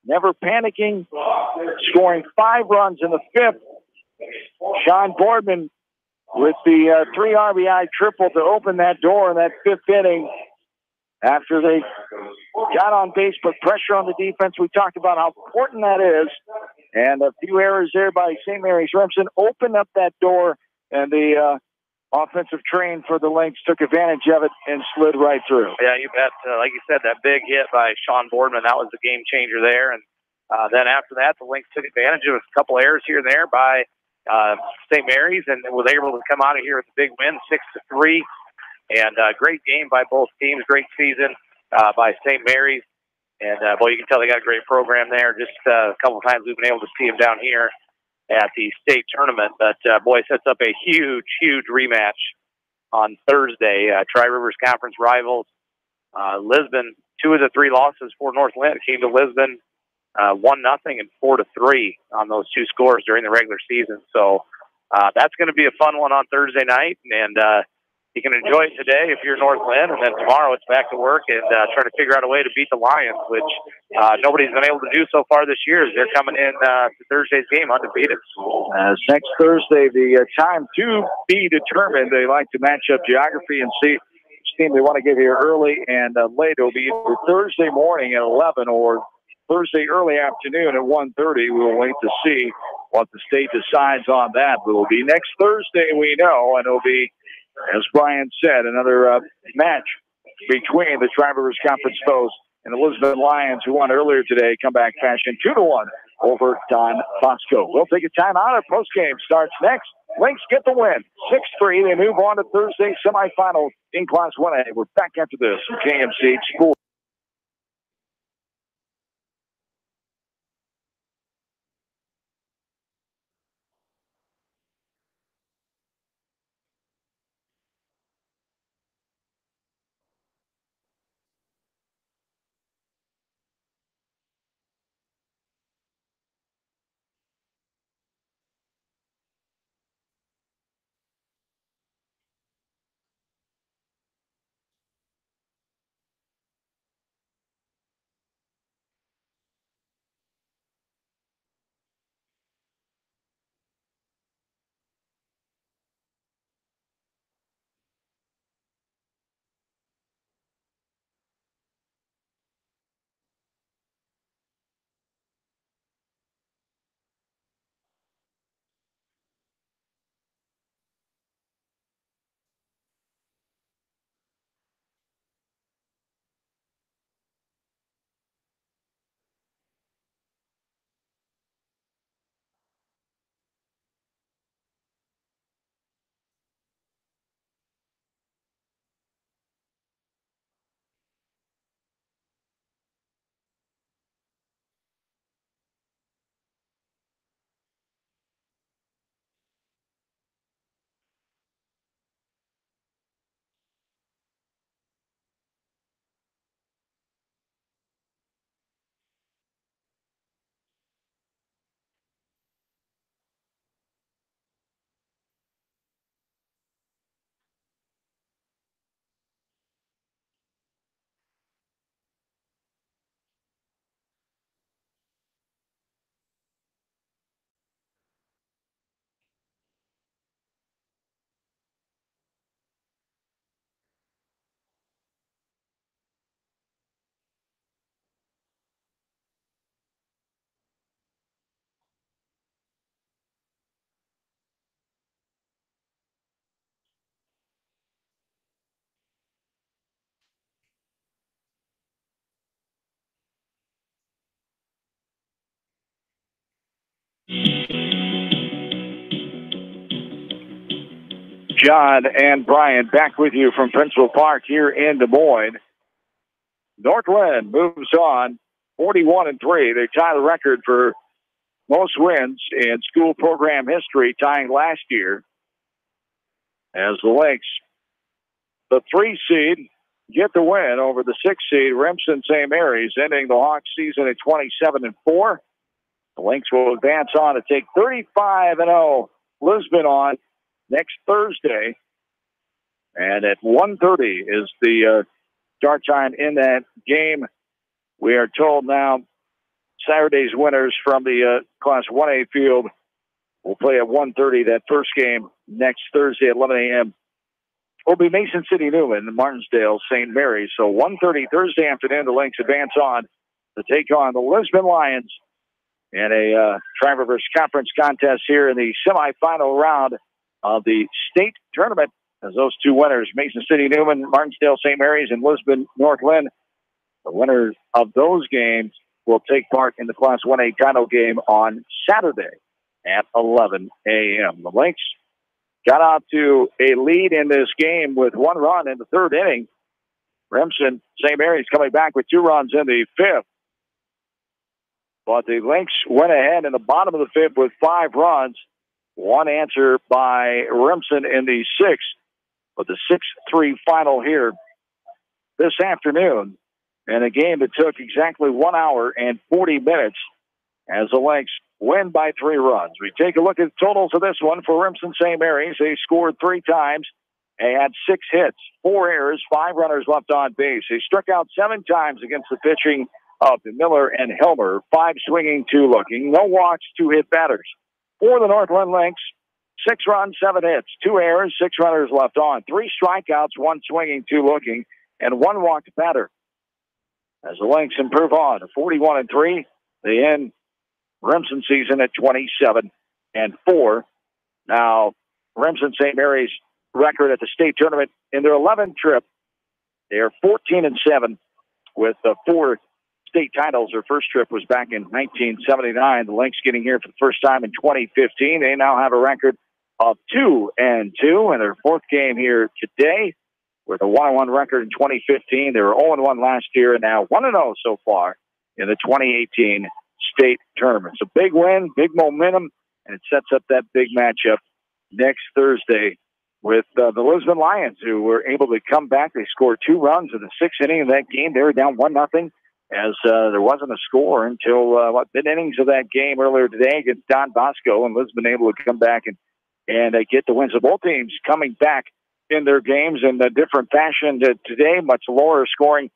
never panicking, scoring 5 runs in the 5th. Sean Boardman with the 3 RBI triple to open that door in that 5th inning. After they got on base, put pressure on the defense. We talked about how important that is. And a few errors there by St. Mary's Remsen opened up that door, and the offensive train for the Lynx took advantage of it and slid right through. Yeah, you bet. Like you said, that big hit by Sean Boardman, that was the game changer there. And then after that, the Lynx took advantage of a couple errors here and there by St. Mary's, and was able to come out of here with a big win, 6-3. And great game by both teams, great season by St. Mary's. And, you can tell they got a great program there. Just a couple of times we've been able to see them down here at the state tournament. But, sets up a huge, huge rematch on Thursday. Tri-Rivers Conference rivals. Lisbon, 2 of the 3 losses for Northlinn came to Lisbon 1-0 and 4-3 on those 2 scores during the regular season. So that's going to be a fun one on Thursday night. And you can enjoy it today if you're Northlinn, and then tomorrow it's back to work and try to figure out a way to beat the Lions, which nobody's been able to do so far this year. They're coming in to Thursday's game undefeated. Next Thursday, the time to be determined. They like to match up geography and see which team they want to get here early and late. It'll be either Thursday morning at 11 or Thursday early afternoon at 1:30. We will wait to see what the state decides on that. But it'll be next Thursday, we know, and it'll be, as Brian said, another match between the Tri-Rivers Conference foes and the Lisbon Lions, who won earlier today, comeback fashion 2-1 over Don Bosco. We'll take a timeout. Our postgame starts next. Lynx get the win, 6-3. They move on to Thursday's semifinal in Class 1A. We're back after this from KMCH Sports. John and Brian back with you from Principal Park here in Des Moines. Northlinn moves on 41-3. They tie the record for most wins in school program history, tying last year. As the Lynx, the 3 seed, get the win over the 6 seed, Remsen St. Mary's, ending the Hawks season at 27-4. The Lynx will advance on to take 35-0 Lisbon on next Thursday. And at 1:30 is the start time in that game. We are told now Saturday's winners from the Class 1A field will play at 1:30. That first game next Thursday at 11 a.m. will be Mason City Newman and Martinsdale St. Mary's. So 1:30 Thursday afternoon, the Lynx advance on to take on the Lisbon Lions in a Tri-Rivers Conference contest here in the semifinal round of the state tournament. As those 2 winners, Mason City Newman, Martinsdale St. Mary's, and Lisbon Northlinn, the winners of those games will take part in the Class 1A title game on Saturday at 11 a.m. The Lynx got out to a lead in this game with 1 run in the 3rd inning. Remsen St. Mary's coming back with 2 runs in the 5th. But the Lynx went ahead in the bottom of the 5th with 5 runs. 1 answer by Remsen in the 6th. But the 6-3 final here this afternoon, and a game that took exactly 1 hour and 40 minutes as the Lynx win by 3 runs. We take a look at the totals of this one for Remsen St. Mary's. They scored 3 times. They had 6 hits, 4 errors, 5 runners left on base. They struck out 7 times against the pitching of Miller and Helmer, 5 swinging, 2 looking. No walks, 2 hit batters. For the Northlinn Lynx, 6 runs, 7 hits, 2 errors, 6 runners left on, 3 strikeouts, 1 swinging, 2 looking, and 1 walked batter. As the Lynx improve on to 41-3, they end Remsen season at 27-4. Now, Remsen St. Mary's record at the state tournament in their 11th trip, they are 14-7 with 4 state titles. Their first trip was back in 1979. The Lynx getting here for the first time in 2015. They now have a record of 2-2 in their 4th game here today with a 1-1 record in 2015. They were 0-1 last year and now 1-0 so far in the 2018 state tournament. It's a big win, big momentum, and it sets up that big matchup next Thursday with the Lisbon Lions, who were able to come back. They scored 2 runs in the 6th inning of that game. They were down 1-0. As there wasn't a score until mid-innings of that game earlier today against Don Bosco, and Lisbon able to come back and get the wins. So both teams coming back in their games in a different fashion today, much lower scoring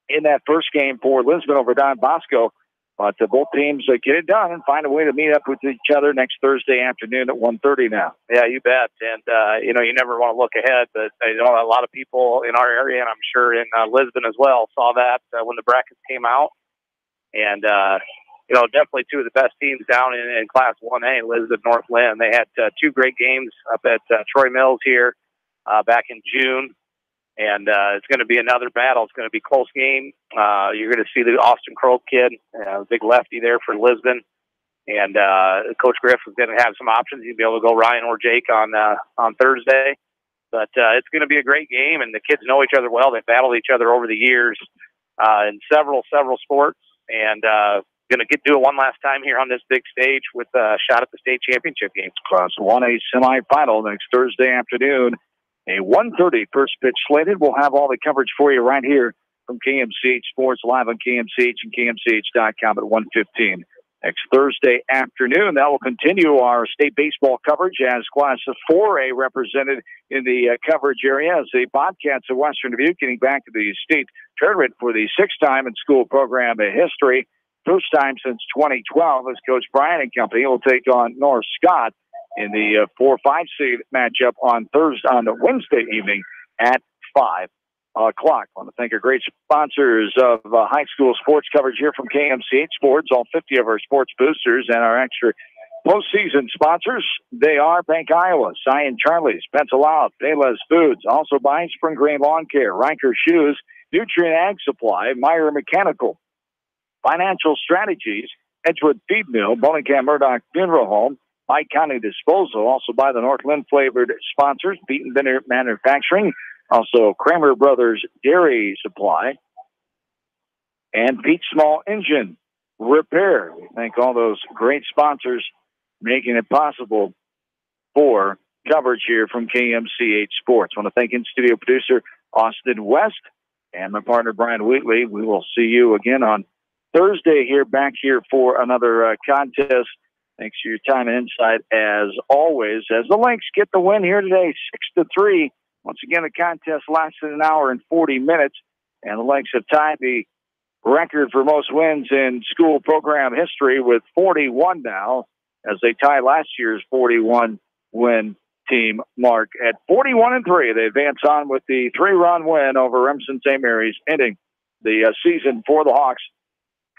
in that first game for Lisbon over Don Bosco. But both teams get it done and find a way to meet up with each other next Thursday afternoon at 1:30 now. Yeah, you bet. And, you never want to look ahead, but a lot of people in our area, and I'm sure in Lisbon as well, saw that when the brackets came out. And, definitely 2 of the best teams down in Class 1A, Lisbon, Northlinn. They had 2 great games up at Troy Mills here back in June. And it's going to be another battle. It's going to be a close game. You're going to see the Austin Crow kid, big lefty there for Lisbon. And Coach Griff is going to have some options. He'll be able to go Ryan or Jake on Thursday. But it's going to be a great game, and the kids know each other well. They've battled each other over the years in several sports. And going to do it one last time here on this big stage with a shot at the state championship game. Class 1A semifinal next Thursday afternoon. A 1:30 first pitch slated. We'll have all the coverage for you right here from KMCH Sports, live on KMCH and KMCH.com at 1:15 next Thursday afternoon. That will continue our state baseball coverage as Class 4A represented in the coverage area as the Bobcats of Western Dubuque getting back to the state tournament for the 6th time in school program history. First time since 2012 as Coach Brian and company will take on North Scott in the 4-5 seed matchup on Wednesday evening at 5 o'clock. I want to thank our great sponsors of high school sports coverage here from KMCH Sports, all 50 of our sports boosters, and our extra postseason sponsors. They are Bank Iowa, Cyan Charlie's, Pencil Out, Payless Foods, also by Spring Grain Lawn Care, Riker Shoes, Nutrient Ag Supply, Meyer Mechanical, Financial Strategies, Edgewood Feed Mill, Bellingham Murdoch Funeral Home, Pike County Disposal, also by the Northlinn flavored sponsors, Beaton Bennett Manufacturing, also Kramer Brothers Dairy Supply, and Pete Small Engine Repair. We thank all those great sponsors making it possible for coverage here from KMCH Sports. I want to thank in-studio producer Austin West and my partner Brian Wheatley. We will see you again on Thursday back here for another contest. Thanks for your time and insight as always. As the Lynx get the win here today, 6-3. Once again, the contest lasted an hour and 40 minutes, and the Lynx have tied the record for most wins in school program history with 41 now, as they tie last year's 41 win team mark at 41-3. They advance on with the 3-run win over Remsen St. Mary's, ending the season for the Hawks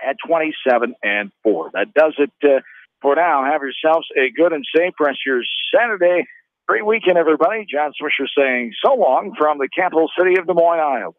at 27-4. That does it for now. Have yourselves a good and safe rest of your Saturday. Great weekend, everybody. John Swisher saying so long from the capital city of Des Moines, Iowa.